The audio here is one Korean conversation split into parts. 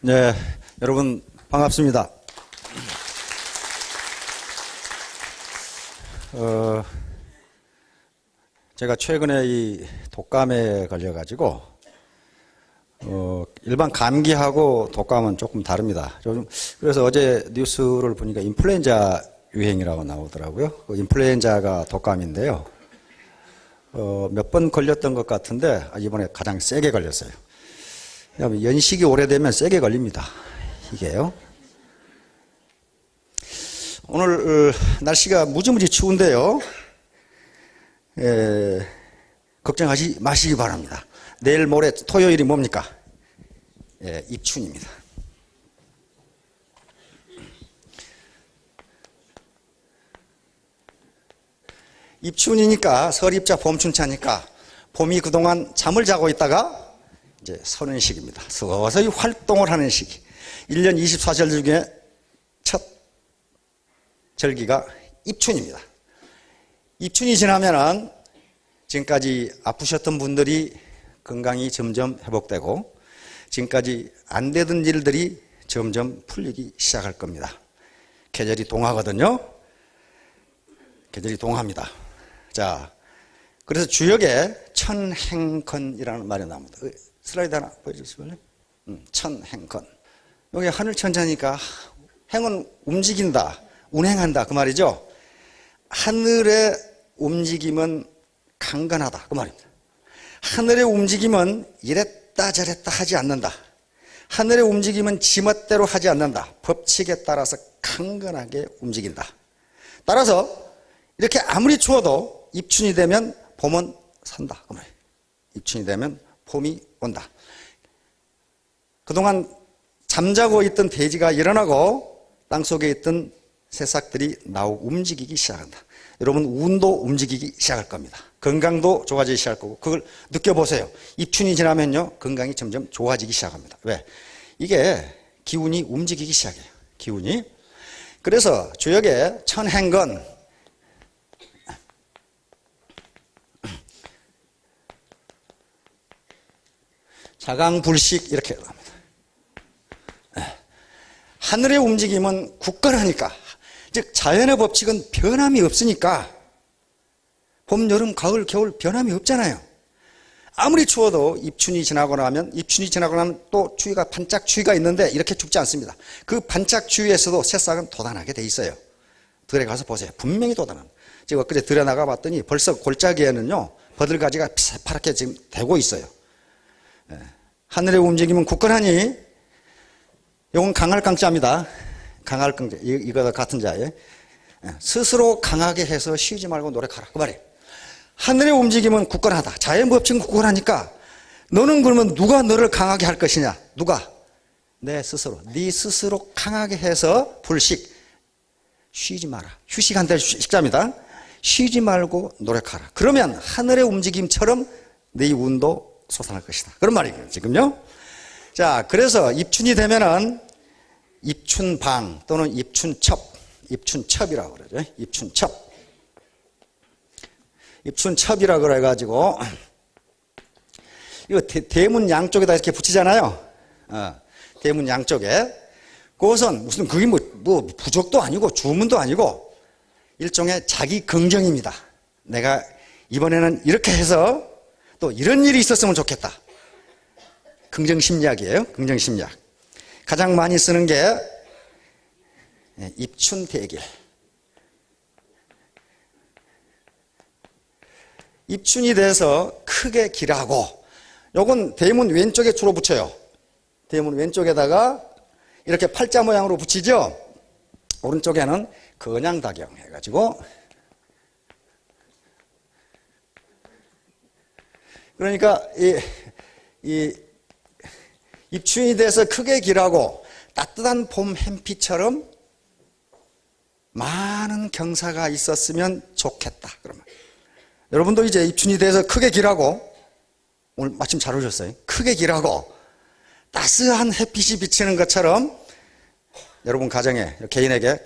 네, 여러분 반갑습니다. 제가 최근에 이 독감에 걸려가지고 일반 감기하고 독감은 조금 다릅니다. 그래서 어제 뉴스를 보니까 인플루엔자 유행이라고 나오더라고요. 그 인플루엔자가 독감인데요. 몇 번 걸렸던 것 같은데 이번에 가장 세게 걸렸어요. 연식이 오래되면 세게 걸립니다. 이게요. 오늘 날씨가 무지무지 추운데요. 걱정하지 마시기 바랍니다. 내일 모레 토요일이 뭡니까? 입춘입니다. 입춘이니까 설입자 봄춘차니까 봄이 그동안 잠을 자고 있다가 이제 서는 시기입니다. 서서히 활동을 하는 시기. 1년 24절 중에 첫 절기가 입춘입니다. 입춘이 지나면은 지금까지 아프셨던 분들이 건강이 점점 회복되고 지금까지 안 되던 일들이 점점 풀리기 시작할 겁니다. 계절이 동하거든요. 계절이 동합니다. 자, 그래서 주역에 천행건이라는 말이 나옵니다. 슬라이드 하나 보여주실래요? 천행건. 여기 하늘천자니까 행은 움직인다, 운행한다 그 말이죠. 하늘의 움직임은 강건하다 그 말입니다. 하늘의 움직임은 이랬다 저랬다 하지 않는다. 하늘의 움직임은 지멋대로 하지 않는다. 법칙에 따라서 강건하게 움직인다. 따라서 이렇게 아무리 추워도 입춘이 되면 봄은 산다 그 말이에요. 입춘이 되면 봄이 온다. 그동안 잠자고 있던 대지가 일어나고 땅속에 있던 새싹들이 나오고 움직이기 시작한다. 여러분 운도 움직이기 시작할 겁니다. 건강도 좋아지기 시작할 거고 그걸 느껴보세요. 입춘이 지나면요 건강이 점점 좋아지기 시작합니다. 왜? 이게 기운이 움직이기 시작해요. 기운이. 그래서 주역에 천행건 자강불식 이렇게 합니다. 하늘의 움직임은 굳건하니까 즉 자연의 법칙은 변함이 없으니까 봄, 여름, 가을, 겨울 변함이 없잖아요. 아무리 추워도 입춘이 지나고 나면 또 추위가 반짝 추위가 있는데 이렇게 춥지 않습니다. 그 반짝 추위에서도 새싹은 돋아나게 돼 있어요. 들에 가서 보세요. 분명히 돋아납니다. 제가 엊그제 들에 나가 봤더니 벌써 골짜기에는요 버들가지가 새파랗게 지금 되고 있어요. 하늘의 움직임은 굳건하니 이건 강할 강자입니다. 강할 강자. 이거와 같은 자예요. 스스로 강하게 해서 쉬지 말고 노력하라. 그 말이에요. 하늘의 움직임은 굳건하다. 자연 법칙은 굳건하니까 너는 그러면 누가 너를 강하게 할 것이냐? 누가? 내 스스로. 네 스스로 강하게 해서 불식. 쉬지 마라. 휴식한다 식자입니다. 쉬지 말고 노력하라. 그러면 하늘의 움직임처럼 네 운도 솟아날 것이다. 그런 말이에요. 지금요. 자, 그래서 입춘이 되면은 입춘방 또는 입춘첩이라고 그러죠. 입춘첩이라고 그래가지고 이거 대문 양쪽에다 이렇게 붙이잖아요. 대문 양쪽에. 그것은 무슨 그게 뭐 부적도 아니고 주문도 아니고 일종의 자기 긍정입니다. 내가 이번에는 이렇게 해서 또 이런 일이 있었으면 좋겠다. 긍정심리학이에요. 긍정심리학. 가장 많이 쓰는 게 입춘대길. 입춘이 돼서 크게 길하고 요건 대문 왼쪽에 주로 붙여요. 대문 왼쪽에다가 이렇게 팔자 모양으로 붙이죠. 오른쪽에는 건양다경 해가지고 그러니까 이 입춘이 돼서 크게 길하고 따뜻한 봄 햇빛처럼 많은 경사가 있었으면 좋겠다. 그러면 여러분도 이제 입춘이 돼서 크게 길하고 오늘 마침 잘 오셨어요. 크게 길하고 따스한 햇빛이 비치는 것처럼 여러분 가정에 개인에게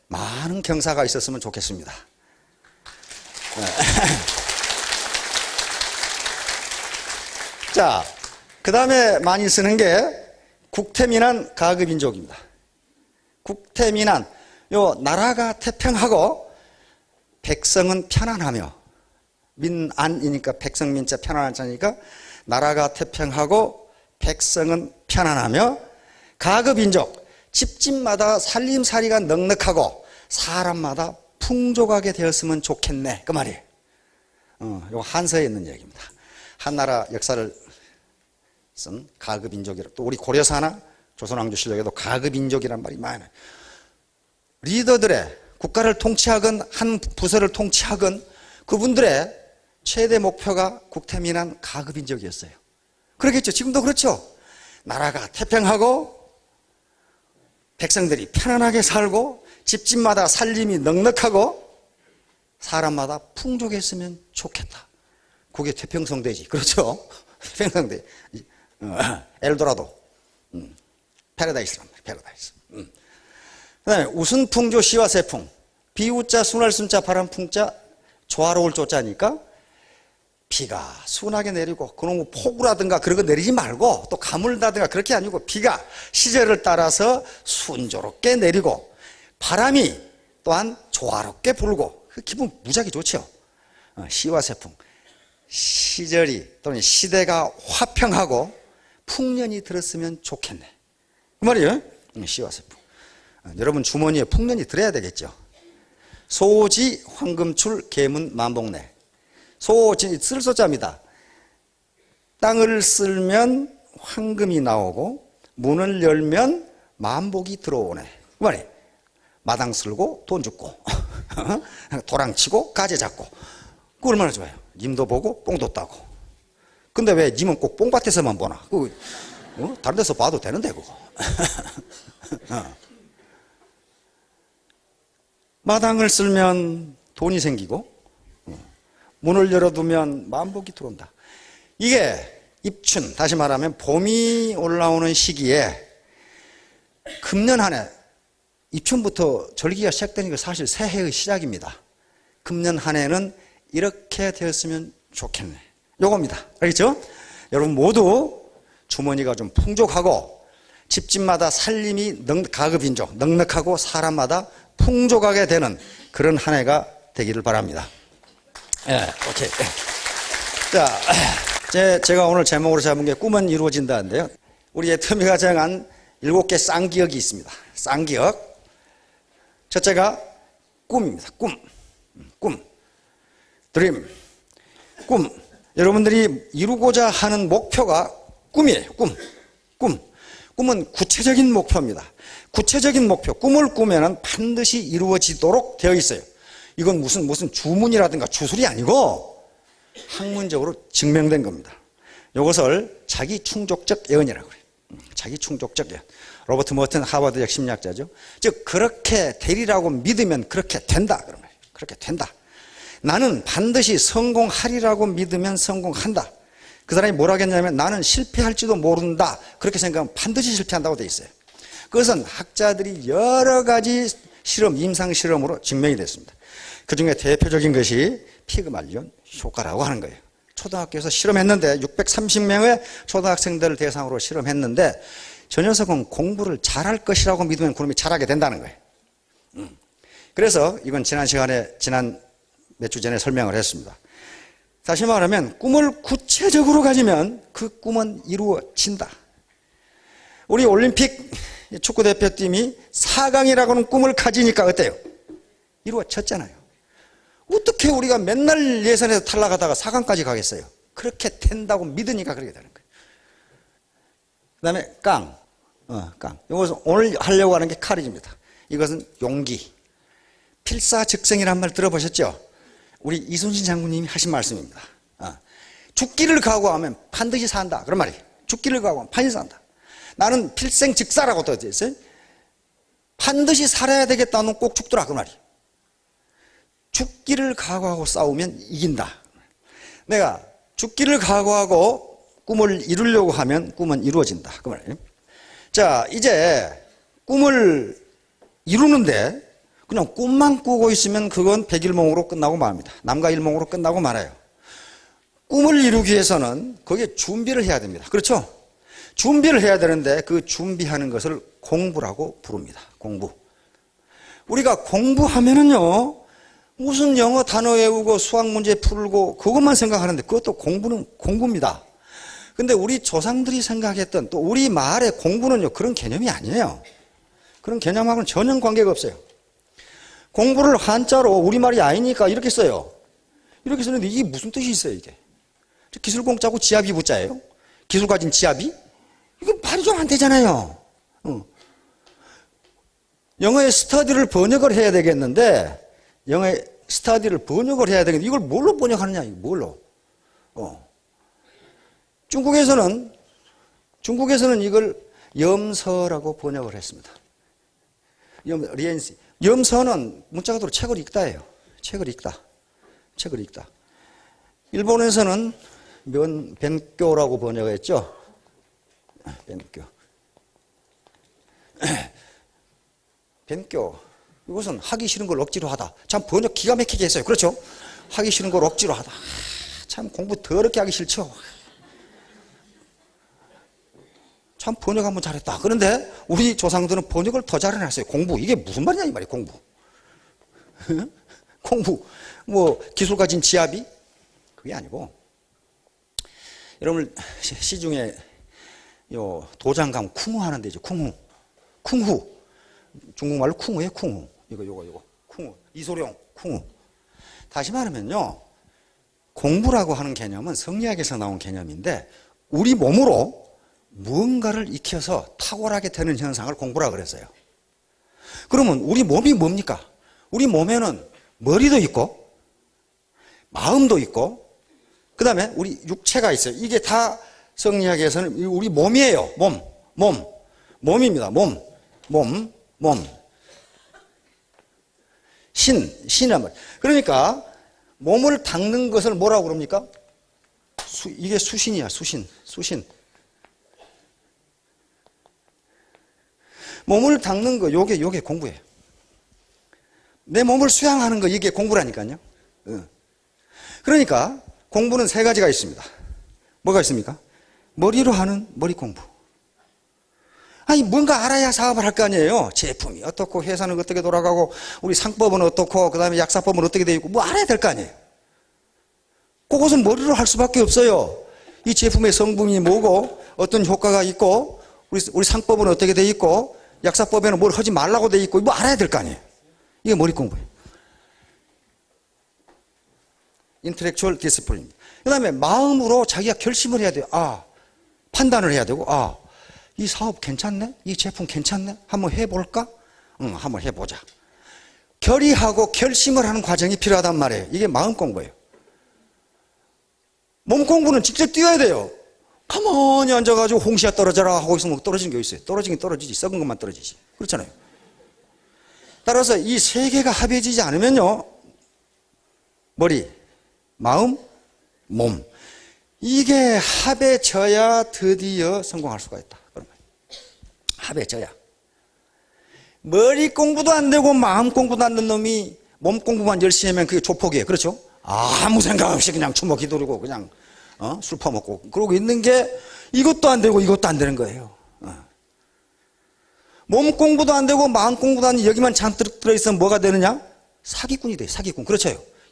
많은 경사가 있었으면 좋겠습니다. 자, 그 다음에 많이 쓰는 게 국태민안 가급인족입니다. 국태민안, 요 나라가 태평하고 백성은 편안하며, 민안이니까 백성민자 편안한자니까 나라가 태평하고 백성은 편안하며 가급인족, 집집마다 살림살이가 넉넉하고 사람마다 풍족하게 되었으면 좋겠네, 그 말이에요. 요 한서에 있는 얘기입니다. 한나라 역사를 쓴 가급인족이라, 또 우리 고려사나 조선왕조실록에도 가급인족이란 말이 많아요. 리더들의, 국가를 통치하건 한 부서를 통치하건 그분들의 최대 목표가 국태민안 가급인족이었어요. 그러겠죠. 지금도 그렇죠. 나라가 태평하고 백성들이 편안하게 살고 집집마다 살림이 넉넉하고 사람마다 풍족했으면 좋겠다. 그게 태평성대지. 그렇죠? 태평성대. 엘도라도. 패러다이스란 말이에요. 패러다이스. 그 다음에 우순풍조 시와세풍. 비우자 순할 순자 바람풍자 조화로울 조자니까 비가 순하게 내리고 그놈의 폭우라든가 그런 거 내리지 말고 또 가물다든가 그렇게 아니고 비가 시절을 따라서 순조롭게 내리고 바람이 또한 조화롭게 불고 그 기분 무지하게 좋죠. 시와세풍. 시절이 또는 시대가 화평하고 풍년이 들었으면 좋겠네. 그 말이에요. 시와세풍. 여러분 주머니에 풍년이 들어야 되겠죠. 소지 황금출 계문 만복내. 소지 쓸 소자입니다. 땅을 쓸면 황금이 나오고 문을 열면 만복이 들어오네. 그 말이에요. 마당 쓸고 돈 줍고 도랑치고 가재 잡고 그거 얼마나 좋아요. 님도 보고 뽕도 따고. 근데 왜 님은 꼭 뽕밭에서만 보나? 그거 다른 데서 봐도 되는데 그거. 마당을 쓸면 돈이 생기고 문을 열어두면 만복이 들어온다. 이게 입춘, 다시 말하면 봄이 올라오는 시기에 금년 한 해, 입춘부터 절기가 시작되는 게 사실 새해의 시작입니다. 금년 한 해는 이렇게 되었으면 좋겠네. 요겁니다. 알겠죠? 여러분 모두 주머니가 좀 풍족하고 집집마다 살림이 가급인족, 넉넉하고 사람마다 풍족하게 되는 그런 한 해가 되기를 바랍니다. 예, 오케이. 자, 제가 오늘 제목으로 잡은 게 꿈은 이루어진다인데요. 우리 애터미가 정한 7개 쌍기역이 있습니다. 쌍기역. 첫째가 꿈입니다. 꿈. 드림. 꿈. 여러분들이 이루고자 하는 목표가 꿈이에요. 꿈은 구체적인 목표입니다. 구체적인 목표, 꿈을 꾸면은 반드시 이루어지도록 되어 있어요. 이건 무슨 주문이라든가 주술이 아니고 학문적으로 증명된 겁니다. 이것을 자기충족적 예언이라고 그래요. 자기충족적 예언. 로버트 머튼 하버드대 심리학자죠. 즉 그렇게 되리라고 믿으면 그렇게 된다. 그런 거예요. 그렇게 된다. 나는 반드시 성공하리라고 믿으면 성공한다. 그 사람이 뭐라 하겠냐면 나는 실패할지도 모른다. 그렇게 생각하면 반드시 실패한다고 돼 있어요. 그것은 학자들이 여러 가지 실험, 임상 실험으로 증명이 됐습니다. 그 중에 대표적인 것이 피그말리온 효과라고 하는 거예요. 초등학교에서 실험했는데 630명의 초등학생들을 대상으로 실험했는데 저 녀석은 공부를 잘할 것이라고 믿으면 그놈이 잘하게 된다는 거예요. 그래서 이건 지난 몇 주 전에 설명을 했습니다. 다시 말하면 꿈을 구체적으로 가지면 그 꿈은 이루어진다. 우리 올림픽 축구대표팀이 4강이라고는 꿈을 가지니까 어때요? 이루어졌잖아요. 어떻게 우리가 맨날 예선에서 탈락하다가 4강까지 가겠어요? 그렇게 된다고 믿으니까 그렇게 되는 거예요. 그 다음에 깡. 이것은 오늘 하려고 하는 게 카리지입니다. 이것은 용기. 필사즉생이라는 말 들어보셨죠? 우리 이순신 장군님이 하신 말씀입니다. 죽기를 각오하면 반드시 산다. 그런 말이에요. 죽기를 각오하면 반드시 산다. 나는 필생즉사라고 또 있어요. 반드시 살아야 되겠다는 꼭 죽더라. 그 말이에요. 죽기를 각오하고 싸우면 이긴다. 내가 죽기를 각오하고 꿈을 이루려고 하면 꿈은 이루어진다. 그 말이에요. 자, 이제 꿈을 이루는데 그냥 꿈만 꾸고 있으면 그건 백일몽으로 끝나고 말합니다. 남가일몽으로 끝나고 말아요. 꿈을 이루기 위해서는 거기에 준비를 해야 됩니다. 그렇죠? 준비를 해야 되는데 그 준비하는 것을 공부라고 부릅니다. 공부. 우리가 공부하면은요, 무슨 영어 단어 외우고 수학 문제 풀고 그것만 생각하는데 그것도 공부는 공부입니다. 근데 우리 조상들이 생각했던 또 우리 말의 공부는요, 그런 개념이 아니에요. 그런 개념하고는 전혀 관계가 없어요. 공부를 한자로 우리말이 아니니까 이렇게 써요. 이렇게 쓰는데 이게 무슨 뜻이 있어요, 이게? 기술공짜고 지압이 부자예요? 기술 가진 지압이? 이거 말이 좀 안 되잖아요. 영어의 스터디를 번역을 해야 되겠는데, 영어의 스터디를 번역을 해야 되겠는데, 이걸 뭘로 번역하느냐, 이거 뭘로? 중국에서는 이걸 염서라고 번역을 했습니다. 염서는 문자 그대로 책을 읽다예요. 책을 읽다. 일본에서는 벤교라고 번역했죠. 벤교. 이것은 하기 싫은 걸 억지로 하다. 참 번역 기가 막히게 했어요. 그렇죠? 하기 싫은 걸 억지로 하다. 참 공부 더럽게 하기 싫죠. 참 번역 한번 잘했다. 그런데 우리 조상들은 번역을 더 잘해놨어요. 공부. 이게 무슨 말이냐 이 말이에요. 공부. 공부. 뭐 기술 가진 지압이? 그게 아니고, 여러분 시중에 요 도장 가면 쿵후 하는 데죠. 쿵후. 중국말로 쿵후예요. 쿵후. 이거 쿵후. 이소룡 쿵후. 다시 말하면요, 공부라고 하는 개념은 성리학에서 나온 개념인데 우리 몸으로 무언가를 익혀서 탁월하게 되는 현상을 공부라 그랬어요. 그러면 우리 몸이 뭡니까? 우리 몸에는 머리도 있고 마음도 있고 그 다음에 우리 육체가 있어요. 이게 다 성리학에서는 우리 몸이에요. 몸입니다. 몸. 신이란 말이에요. 그러니까 몸을 닦는 것을 뭐라고 그럽니까? 이게 수신이야. 수신. 몸을 닦는 거, 요게 공부예요. 내 몸을 수양하는 거, 이게 공부라니까요. 그러니까 공부는 세 가지가 있습니다. 뭐가 있습니까? 머리로 하는 머리 공부. 아니, 뭔가 알아야 사업을 할 거 아니에요. 제품이 어떻고, 회사는 어떻게 돌아가고, 우리 상법은 어떻고, 그 다음에 약사법은 어떻게 되어 있고, 뭐 알아야 될 거 아니에요. 그것은 머리로 할 수밖에 없어요. 이 제품의 성분이 뭐고, 어떤 효과가 있고, 우리 상법은 어떻게 되어 있고, 약사법에는 뭘 하지 말라고 되어 있고, 뭐 알아야 될 거 아니에요. 이게 머리 공부예요. 인텔렉츄얼 디스플레이입니다. 그 다음에 마음으로 자기가 결심을 해야 돼요. 판단을 해야 되고, 이 사업 괜찮네? 이 제품 괜찮네? 한번 해볼까? 한번 해보자. 결의하고 결심을 하는 과정이 필요하단 말이에요. 이게 마음 공부예요. 몸 공부는 직접 뛰어야 돼요. 가만히 앉아가지고 홍시야 떨어져라 하고 있으면 떨어지는 게 있어요. 떨어지긴 떨어지지. 썩은 것만 떨어지지. 그렇잖아요. 따라서 이 세 개가 합해지지 않으면요, 머리, 마음, 몸, 이게 합해져야 드디어 성공할 수가 있다. 합해져야. 머리 공부도 안 되고 마음 공부도 안 되는 놈이 몸 공부만 열심히 하면 그게 조폭이에요. 그렇죠? 아무 생각 없이 그냥 추먹 휘두르고 그냥 술 퍼먹고 그러고 있는 게 이것도 안 되고 이것도 안 되는 거예요. 몸 공부도 안 되고 마음 공부도 안 되고 여기만 잔뜩 들어있으면 뭐가 되느냐? 사기꾼이 돼. 사기꾼. 그렇죠?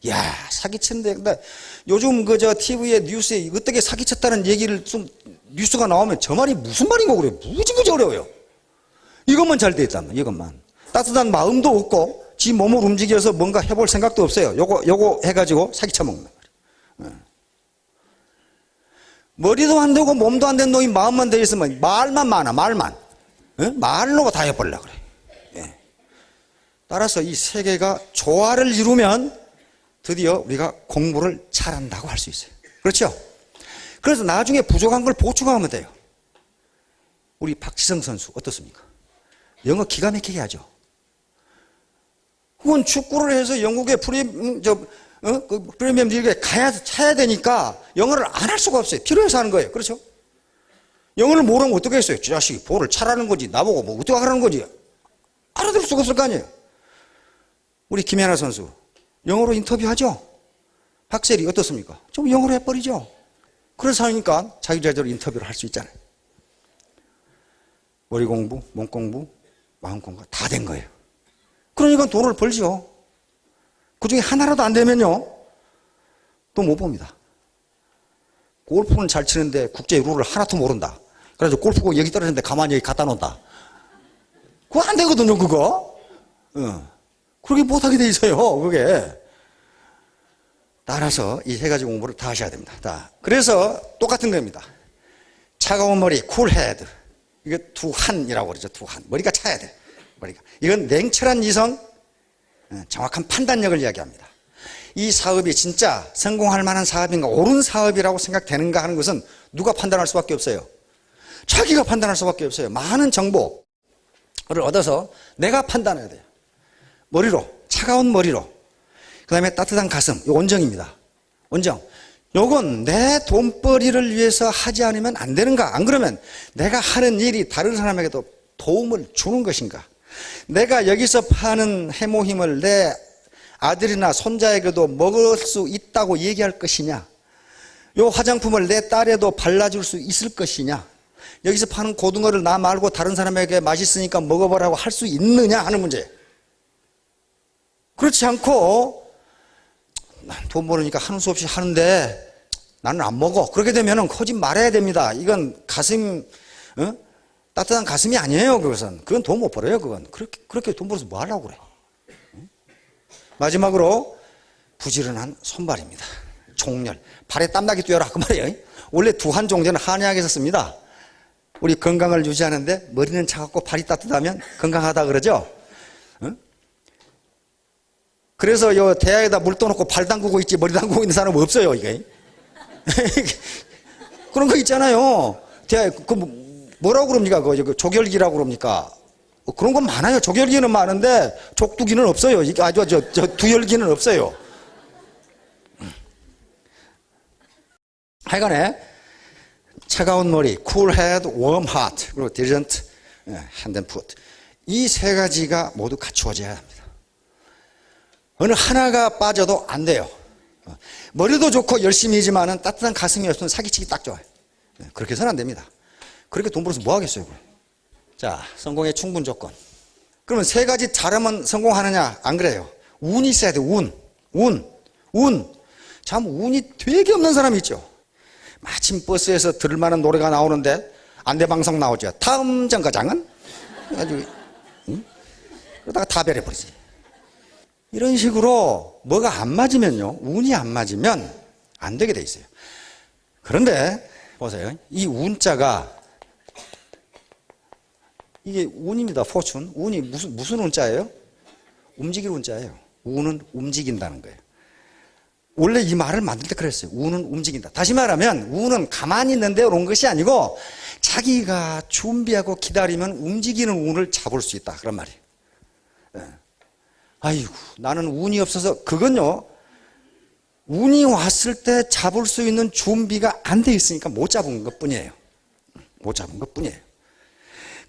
야, 사기쳤는데. 근데 요즘 TV에 뉴스에 어떻게 사기쳤다는 얘기를 좀 뉴스가 나오면 저 말이 무슨 말인가 그래요. 무지무지 어려워요. 이것만 잘 돼 있다면, 이것만. 따뜻한 마음도 없고 지 몸을 움직여서 뭔가 해볼 생각도 없어요. 요거 해가지고 사기쳐 먹는 거예요. 머리도 안 되고 몸도 안 된 놈이 마음만 돼 있으면 말만 많아. 말로 다 해보려고 그래. 따라서 이 세 개가 조화를 이루면 드디어 우리가 공부를 잘한다고 할 수 있어요. 그렇죠? 그래서 나중에 부족한 걸 보충하면 돼요. 우리 박지성 선수 어떻습니까? 영어 기가 막히게 하죠. 그건 축구를 해서 영국의 프리미엄 리그에 차야 되니까 영어를 안 할 수가 없어요. 필요해서 하는 거예요. 그렇죠? 영어를 모르면 어떻게 했어요? 저 자식이 볼을 차라는 거지. 나보고 뭐 어떻게 하라는 거지. 알아들 수가 없을 거 아니에요. 우리 김연아 선수 영어로 인터뷰하죠. 박셀이 어떻습니까? 좀 영어로 해버리죠. 그래서 하니까 자기 제대로 인터뷰를 할 수 있잖아요. 머리 공부, 몸 공부, 마음 공부가 다 된 거예요. 그러니까 돈을 벌죠. 그 중에 하나라도 안 되면요, 또 못 봅니다. 골프는 잘 치는데 국제 룰을 하나도 모른다. 그래서 골프공 여기 떨어졌는데 가만히 여기 갖다 놓는다. 그거 안 되거든요, 그거. 그렇게 못하게 돼 있어요, 그게. 따라서 이 세 가지 공부를 다 하셔야 됩니다. 다. 그래서 똑같은 겁니다. 차가운 머리, 쿨 헤드. 이게 두한이라고 그러죠, 두한. 머리가 차야 돼. 머리가. 이건 냉철한 이성, 정확한 판단력을 이야기합니다. 이 사업이 진짜 성공할 만한 사업인가, 옳은 사업이라고 생각되는가 하는 것은 누가 판단할 수밖에 없어요? 자기가 판단할 수밖에 없어요. 많은 정보를 얻어서 내가 판단해야 돼요. 머리로, 차가운 머리로. 그 다음에 따뜻한 가슴, 이 온정입니다. 온정. 요건 내 돈벌이를 위해서 하지 않으면 안 되는가? 안 그러면 내가 하는 일이 다른 사람에게도 도움을 주는 것인가? 내가 여기서 파는 해모힘을 내 아들이나 손자에게도 먹을 수 있다고 얘기할 것이냐? 요 화장품을 내 딸에도 발라줄 수 있을 것이냐? 여기서 파는 고등어를 나 말고 다른 사람에게 맛있으니까 먹어보라고 할 수 있느냐 하는 문제. 그렇지 않고 돈 벌으니까 하는 수 없이 하는데 나는 안 먹어. 그렇게 되면 거짓 말해야 됩니다. 이건 가슴, 따뜻한 가슴이 아니에요. 그건 돈 못 벌어요. 그건 그렇게 돈 벌어서 뭐 하려고 그래. 마지막으로 부지런한 손발입니다. 종렬. 발에 땀나게 뛰어라 그 말이에요. 원래 두한 종자는 한의학에서 씁니다. 우리 건강을 유지하는데 머리는 차갑고 발이 따뜻하면 건강하다 그러죠. 그래서 요 대야에다 물 떠놓고 발 담그고 있지 머리 담그고 있는 사람은 없어요, 이게. 그런 거 있잖아요. 대야, 뭐라고 그럽니까? 조결기라고 그럽니까? 그런 건 많아요. 조결기는 많은데 족두기는 없어요. 두열기는 없어요. 하여간에 차가운 머리, cool head, warm heart, 그리고 diligent hand and foot. 이 세 가지가 모두 갖추어져야 합니다. 어느 하나가 빠져도 안 돼요. 머리도 좋고 열심히 하지만은 따뜻한 가슴이 없으면 사기치기 딱 좋아요. 그렇게 해서는 안 됩니다. 그렇게 돈 벌어서 뭐 하겠어요, 그걸. 자, 성공의 충분 조건. 그러면 세 가지 잘하면 성공하느냐? 안 그래요. 운이 있어야 돼, 운. 참, 운이 되게 없는 사람이 있죠. 마침 버스에서 들을 만한 노래가 나오는데 안대방송 나오죠. 다음 정거장은? 그래가지고, 그러다가 다 베려버리지. 이런 식으로 뭐가 안 맞으면요, 운이 안 맞으면 안 되게 돼 있어요. 그런데 보세요. 이 운자가 이게 운입니다. 포춘. 운이 무슨 운자예요? 움직일 운자예요. 운은 움직인다는 거예요. 원래 이 말을 만들 때 그랬어요. 운은 움직인다. 다시 말하면 운은 가만히 있는 데 온 것이 아니고 자기가 준비하고 기다리면 움직이는 운을 잡을 수 있다. 그런 말이에요. 아이고, 나는 운이 없어서, 그건요, 운이 왔을 때 잡을 수 있는 준비가 안 돼 있으니까 못 잡은 것 뿐이에요. 못 잡은 것 뿐이에요.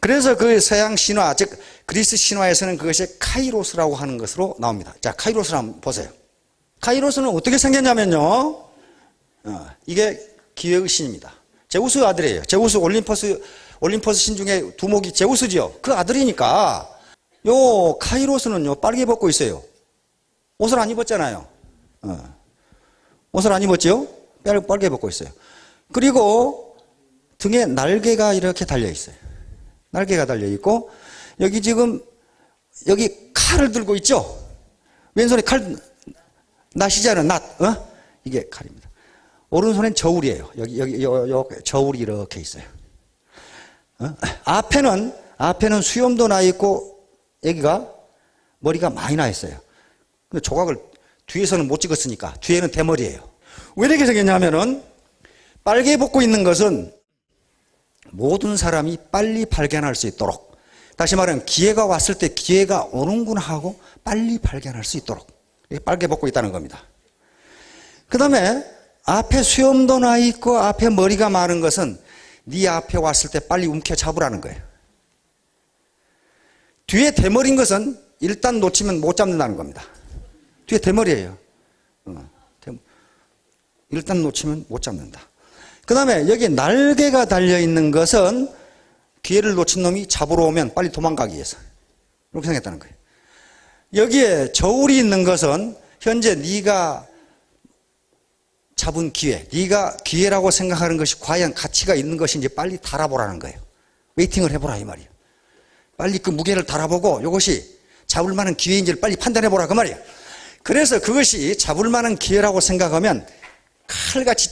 그래서 그 서양 신화, 즉 그리스 신화에서는 그것이 카이로스라고 하는 것으로 나옵니다. 자, 카이로스를 한번 보세요. 카이로스는 어떻게 생겼냐면요, 이게 기회의 신입니다. 제우스 아들이에요. 제우스 올림퍼스 신 중에 두목이 제우스지요. 그 아들이니까 요 카이로스는요, 빨개 벗고 있어요. 옷을 안 입었잖아요. 옷을 안 입었죠? 빨개 벗고 있어요. 그리고 등에 날개가 이렇게 달려 있어요. 날개가 달려 있고, 여기 지금, 여기 칼을 들고 있죠? 왼손에 칼, 낫이잖아요, 낫. 이게 칼입니다. 오른손엔 저울이에요. 여기 저울이 이렇게 있어요. 앞에는 수염도 나 있고, 여기가 머리가 많이 나 있어요. 근데 조각을 뒤에서는 못 찍었으니까 뒤에는 대머리예요. 왜 이렇게 생겼냐면은 빨개 벗고 있는 것은 모든 사람이 빨리 발견할 수 있도록, 다시 말하면 기회가 왔을 때 기회가 오는구나 하고 빨리 발견할 수 있도록 이렇게 빨개 벗고 있다는 겁니다. 그 다음에 앞에 수염도 나 있고 앞에 머리가 많은 것은 네 앞에 왔을 때 빨리 움켜잡으라는 거예요. 뒤에 대머리인 것은 일단 놓치면 못 잡는다는 겁니다. 뒤에 대머리예요. 일단 놓치면 못 잡는다. 그 다음에 여기 날개가 달려있는 것은 기회를 놓친 놈이 잡으러 오면 빨리 도망가기 위해서. 이렇게 생각했다는 거예요. 여기에 저울이 있는 것은 현재 네가 잡은 기회, 네가 기회라고 생각하는 것이 과연 가치가 있는 것인지 빨리 달아보라는 거예요. 웨이팅을 해보라 이 말이에요. 빨리 그 무게를 달아보고 이것이 잡을 만한 기회인지를 빨리 판단해보라 그 말이에요. 그래서 그것이 잡을 만한 기회라고 생각하면 칼같이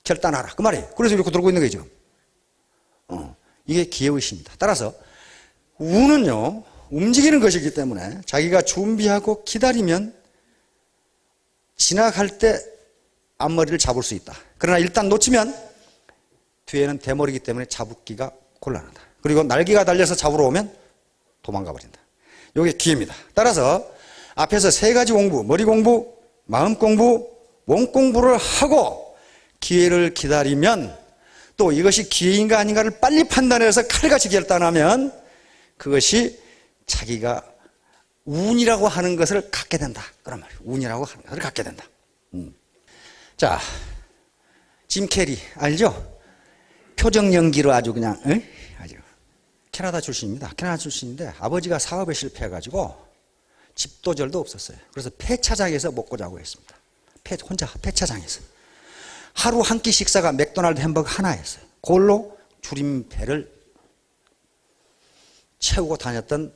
결단하라 그 말이에요. 그래서 이렇게 들고 있는 거예요 지금. 이게 기회의식입니다. 따라서 운은요 움직이는 것이기 때문에 자기가 준비하고 기다리면 지나갈 때 앞머리를 잡을 수 있다. 그러나 일단 놓치면 뒤에는 대머리이기 때문에 잡기가 곤란하다. 그리고 날개가 달려서 잡으러 오면 도망가 버린다. 이게 기회입니다. 따라서 앞에서 세 가지 공부, 머리 공부, 마음 공부, 몸 공부를 하고 기회를 기다리면 또 이것이 기회인가 아닌가를 빨리 판단해서 칼같이 결단하면 그것이 자기가 운이라고 하는 것을 갖게 된다. 그런 말이에요. 운이라고 하는 것을 갖게 된다. 자, 짐 캐리 알죠? 표정 연기로 아주 그냥 아주 캐나다 출신입니다. 캐나다 출신인데 아버지가 사업에 실패해가지고 집도절도 없었어요. 그래서 폐차장에서 먹고 자고 했습니다. 혼자 폐차장에서 하루 한 끼 식사가 맥도날드 햄버거 하나였어요. 그걸로 줄임배를 채우고 다녔던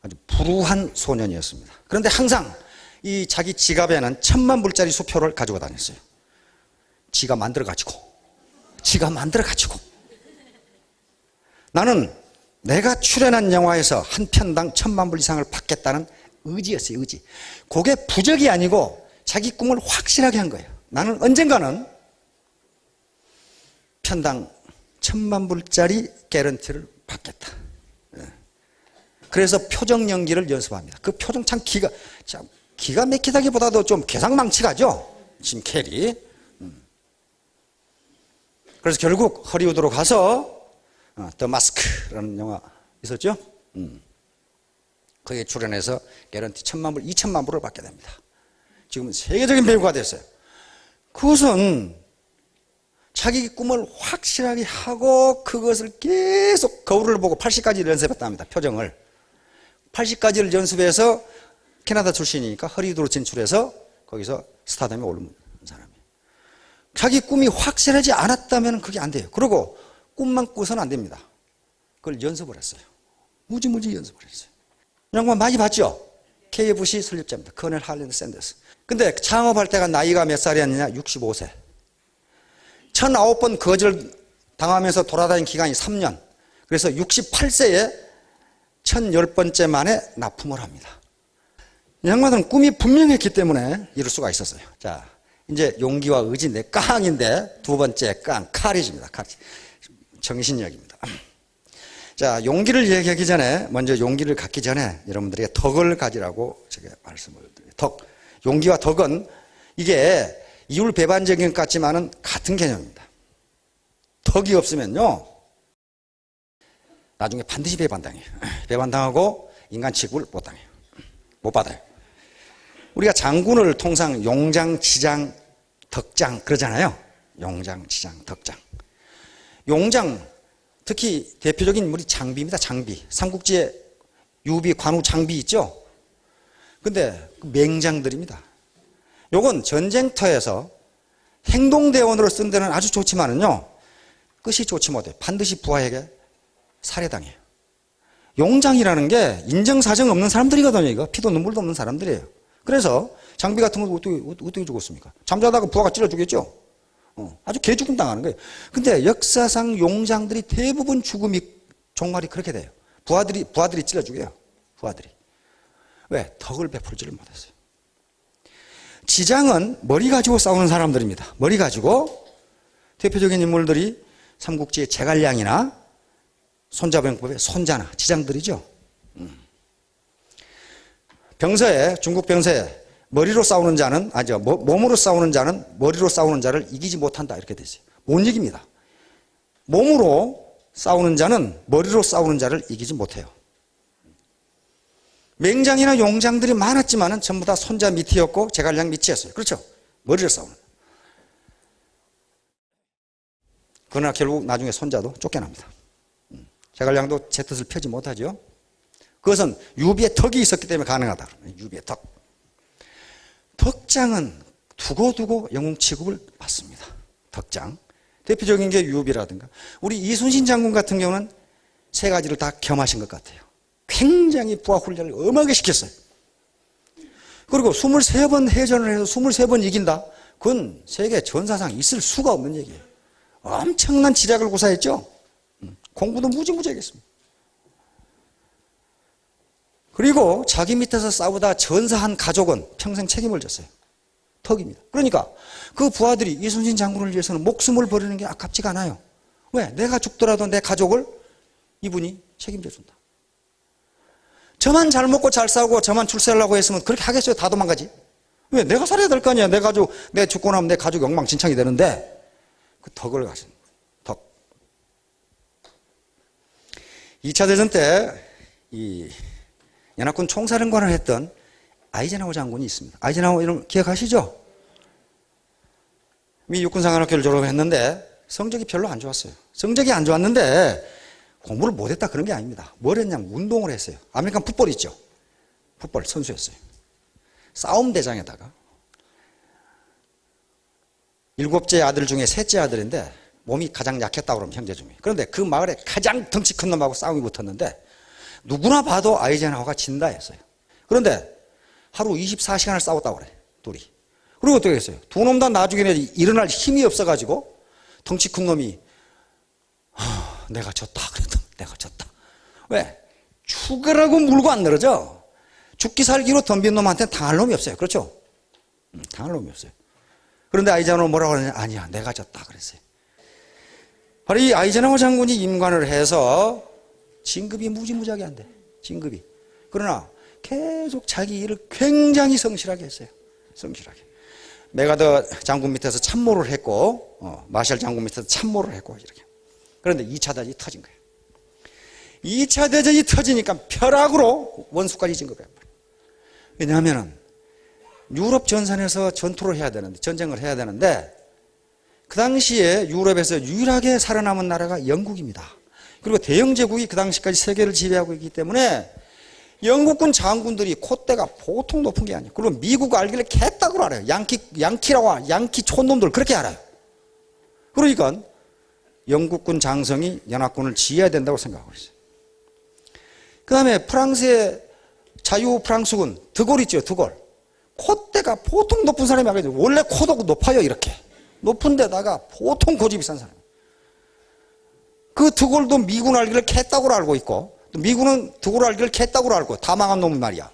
아주 불우한 소년이었습니다. 그런데 항상 이 자기 지갑에는 1,000만 불짜리 수표를 가지고 다녔어요. 지가 만들어가지고 나는 내가 출연한 영화에서 한 편당 1,000만 불 이상을 받겠다는 의지였어요. 의지. 그게 부적이 아니고 자기 꿈을 확실하게 한 거예요. 나는 언젠가는 편당 1,000만 불짜리 개런티를 받겠다. 그래서 표정 연기를 연습합니다. 그 표정 참 기가 막히다기보다도 좀 괴상망측하죠. 짐 캐리. 그래서 결국 허리우드로 가서 더 마스크라는 영화 있었죠. 거기에 출연해서 개런티 1,000만 불, 2,000만 불을 받게 됩니다. 지금은 세계적인 배우가 됐어요. 그것은 자기 꿈을 확실하게 하고 그것을 계속 거울을 보고 80가지를 연습했답니다. 표정을 80가지를 연습해서 캐나다 출신이니까 허리우드로 진출해서 거기서 스타덤에 오른 사람이에요. 자기 꿈이 확실하지 않았다면 그게 안 돼요. 그리고 꿈만 꾸서는 안 됩니다. 그걸 연습을 했어요. 무지무지 연습을 했어요. 영화 많이 봤죠? KFC 설립자입니다. 커넬 할랜드 샌더스. 근데 창업할 때가 나이가 몇 살이었느냐? 65세. 1,009번 거절 당하면서 돌아다닌 기간이 3년. 그래서 68세에 1,010번째 만에 납품을 합니다. 이 양반들은 꿈이 분명했기 때문에 이룰 수가 있었어요. 자, 이제 용기와 의지 내 깡인데 두 번째 깡, 카리지입니다. 정신력입니다. 자, 용기를 얘기하기 전에 먼저 용기를 갖기 전에 여러분들에게 덕을 가지라고 제가 말씀을 드려요. 덕. 용기와 덕은 이게 이율배반적인 것 같지만은 같은 개념입니다. 덕이 없으면요 나중에 반드시 배반당해요. 배반당하고 인간 취급을 못 당해요. 못 받아요. 우리가 장군을 통상 용장, 지장, 덕장 그러잖아요. 용장, 지장, 덕장. 용장 특히 대표적인 인물이 장비입니다. 장비. 삼국지에 유비, 관우, 장비 있죠. 근데 맹장들입니다. 요건 전쟁터에서 행동대원으로 쓴 데는 아주 좋지만은요 끝이 좋지 못해요. 반드시 부하에게 살해당해요. 용장이라는 게 인정사정 없는 사람들이거든요. 이거 피도 눈물도 없는 사람들이에요. 그래서 장비 같은 거 어떻게 죽었습니까? 잠자다가 부하가 찔러 죽였죠. 아주 개죽음 당하는 거예요. 근데 역사상 용장들이 대부분 죽음이 종말이 그렇게 돼요. 부하들이 찔러 죽여요. 부하들이. 왜? 덕을 베풀지를 못했어요. 지장은 머리 가지고 싸우는 사람들입니다. 머리 가지고 대표적인 인물들이 삼국지의 제갈량이나 손자병법의 손자나 지장들이죠. 병서에 중국 병서에 머리로 싸우는 자는 몸으로 싸우는 자는 머리로 싸우는 자를 이기지 못한다 이렇게 돼 있어요. 못 이깁니다. 몸으로 싸우는 자는 머리로 싸우는 자를 이기지 못해요. 맹장이나 용장들이 많았지만은 전부 다 손자 밑이었고 제갈량 밑이었어요. 그렇죠? 머리로 싸우는. 그러나 결국 나중에 손자도 쫓겨납니다. 제갈량도 제 뜻을 펴지 못하죠. 그것은 유비의 덕이 있었기 때문에 가능하다. 유비의 덕. 덕장은 두고두고 영웅 취급을 받습니다. 덕장. 대표적인 게 유비라든가 우리 이순신 장군 같은 경우는 세 가지를 다 겸하신 것 같아요. 굉장히 부하 훈련을 엄하게 시켰어요. 그리고 23번 해전을 해서 23번 이긴다. 그건 세계 전사상 있을 수가 없는 얘기예요. 엄청난 지략을 구사했죠. 공부도 무지무지하게 했습니다. 그리고 자기 밑에서 싸우다 전사한 가족은 평생 책임을 졌어요. 덕입니다. 그러니까 그 부하들이 이순신 장군을 위해서는 목숨을 버리는 게 아깝지가 않아요. 왜? 내가 죽더라도 내 가족을 이분이 책임져 준다. 저만 잘 먹고 잘 싸우고 저만 출세하려고 했으면 그렇게 하겠어요? 다 도망가지. 왜? 내가 살아야 될 거 아니야. 내 가족, 내 죽고 나면 내 가족 엉망진창이 되는데 그 덕을 가진 덕. 2차 대전 때 이 연합군 총사령관을 했던 아이젠하워 장군이 있습니다. 아이젠하워 이름 기억하시죠? 미 육군사관학교를 졸업했는데 성적이 별로 안 좋았어요. 성적이 안 좋았는데 공부를 못했다 그런 게 아닙니다. 뭘 했냐면 운동을 했어요. 아메리칸 풋볼 있죠. 풋볼 선수였어요. 싸움 대장에다가 7째 아들 중에 3째 아들인데 몸이 가장 약했다고 그러면 형제 중에. 그런데 그 마을에 가장 덩치 큰 놈하고 싸움이 붙었는데 누구나 봐도 아이젠하워가 진다 했어요. 그런데 하루 24시간을 싸웠다고 그래. 둘이. 그리고 어떻게 했어요? 두 놈 다 나중에 일어날 힘이 없어가지고 덩치 큰 놈이 내가 졌다 그랬더니 내가 졌다. 왜? 죽으라고 물고 안 늘어져. 죽기 살기로 덤빈 놈한테 당할 놈이 없어요. 그렇죠? 당할 놈이 없어요. 그런데 아이젠하워 뭐라고 하느냐? 아니야 내가 졌다 그랬어요. 바로 이 아이젠하워 장군이 임관을 해서 진급이 무지무지하게 안 돼. 진급이. 그러나 계속 자기 일을 굉장히 성실하게 했어요. 성실하게. 메가더 장군 밑에서 참모를 했고 마샬 장군 밑에서 참모를 했고 이렇게. 그런데 2차 대전이 터진 거예요. 2차 대전이 터지니까 벼락으로 원수까지 진급해요. 왜냐하면 유럽 전선에서 전투를 해야 되는데 전쟁을 해야 되는데 그 당시에 유럽에서 유일하게 살아남은 나라가 영국입니다. 그리고 대영제국이 그 당시까지 세계를 지배하고 있기 때문에 영국군 장군들이 콧대가 보통 높은 게 아니에요. 그리고 미국 알기를 개딱으로 알아요. 양키라고 양키 촌놈들 그렇게 알아요. 그러니까 영국군 장성이 연합군을 지휘해야 된다고 생각하고 있어요. 그 다음에 프랑스의 자유 프랑스군 드골 있죠. 드골. 콧대가 보통 높은 사람이 아니죠. 원래 코도 높아요. 이렇게. 높은 데다가 보통 고집이 싼 사람. 그 드골도 미군 알기를 개딱으로 알고 있고 미군은 드골 알기를 개딱으로 알고 다 망한 놈은 말이야.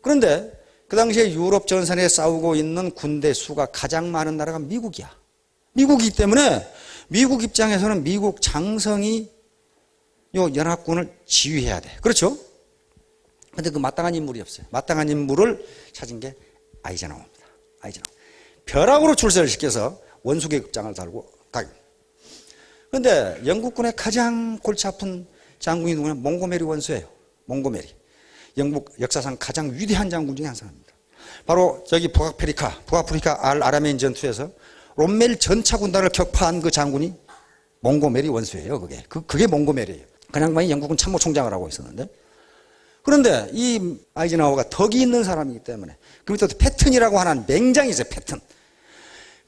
그런데 그 당시에 유럽 전선에 싸우고 있는 군대 수가 가장 많은 나라가 미국이야. 미국이기 때문에 미국 입장에서는 미국 장성이 요 연합군을 지휘해야 돼. 그렇죠? 근데 그 마땅한 인물이 없어요. 마땅한 인물을 찾은 게 아이젠하워입니다. 아이젠하워. 벼락으로 출세를 시켜서 원수계급장을 달고 가요. 그런데 영국군의 가장 골치 아픈 장군이 누구냐? 몽고메리 원수예요. 몽고메리. 영국 역사상 가장 위대한 장군 중에 한 사람입니다. 바로 저기 북아프리카 알 아라메인 전투에서 롬멜 전차 군단을 격파한 그 장군이 몽고메리 원수예요. 그게 몽고메리예요. 그 양반이 영국군 참모총장을 하고 있었는데 그런데 이 아이젠하워가 덕이 있는 사람이기 때문에 그 밑에 패튼이라고 하는 맹장이 있어요. 패튼.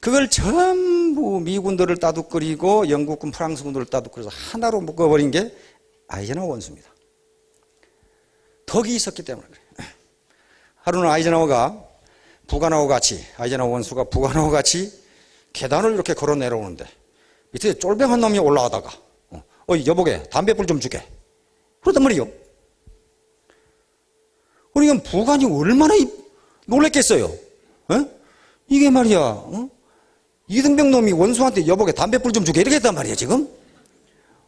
그걸 전부 미군들을 따둑거리고 영국군 프랑스군들을 따둑거려서 하나로 묶어버린 게 아이젠하워 원수입니다. 덕이 있었기 때문에 그래요. 하루는 아이젠하워가 아이젠하워 원수가 부관하고 같이 계단을 이렇게 걸어 내려오는데 밑에 쫄병한 놈이 올라가다가 여보게 담배불 좀 주게 그러단 말이요. 그러니까 부관이 얼마나 놀랬겠어요. 이게 말이야 이등병 놈이 원수한테 여보게 담배불 좀 주게 이렇게 했단 말이야 지금.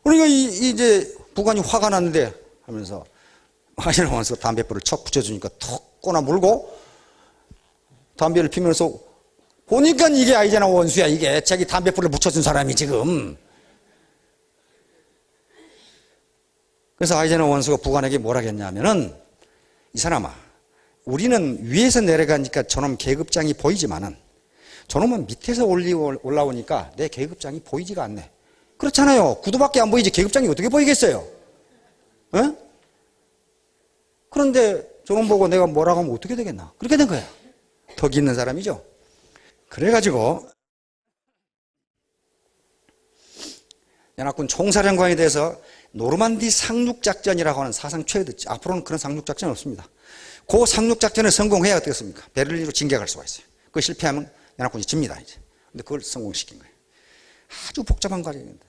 그러니까 이제 부관이 화가 났는데 하면서 아이젠하워 원수가 담배불을 척 붙여주니까 턱 꼬나 물고 담배를 피면서 보니까 이게 아이젠하워 원수야. 이게 자기 담배불을 묻혀준 사람이 지금. 그래서 아이젠하워 원수가 부관에게 뭐라 했냐면은 이 사람아 우리는 위에서 내려가니까 저놈 계급장이 보이지만은 저놈은 밑에서 올라오니까 내 계급장이 보이지가 않네. 그렇잖아요. 구두밖에 안 보이지 계급장이 어떻게 보이겠어요? 에? 그런데 저놈 보고 내가 뭐라고 하면 어떻게 되겠나? 그렇게 된 거야. 덕이 있는 사람이죠. 그래가지고 연합군 총사령관에 대해서 노르만디 상륙작전이라고 하는 사상 최대치, 앞으로는 그런 상륙작전은 없습니다. 그 상륙작전을 성공해야 어떻겠습니까? 베를린으로 진격할 수가 있어요. 그거 실패하면 연합군이 집니다, 이제. 근데 그걸 성공시킨 거예요. 아주 복잡한 과정인데.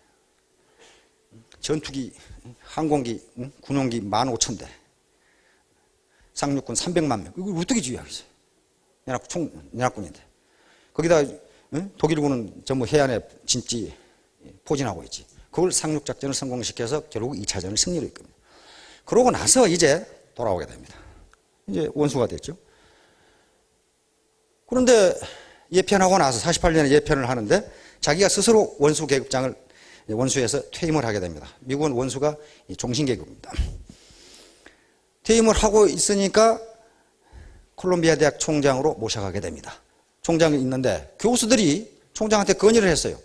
전투기, 항공기, 군용기 15,000대. 상륙군 300만 명. 이걸 어떻게 지휘하겠어요? 연합군인데. 거기다 독일군은 전부 해안에 진지 포진하고 있지. 그걸 상륙작전을 성공시켜서 결국 2차전을 승리로 이끕니다. 그러고 나서 이제 돌아오게 됩니다. 이제 원수가 됐죠. 그런데 예편하고 나서 48년에 예편을 하는데 자기가 스스로 원수 계급장을 원수에서 퇴임을 하게 됩니다. 미국은 원수가 종신계급입니다. 퇴임을 하고 있으니까 콜롬비아 대학 총장으로 모셔가게 됩니다. 총장이 있는데 교수들이 총장한테 건의를 했어요.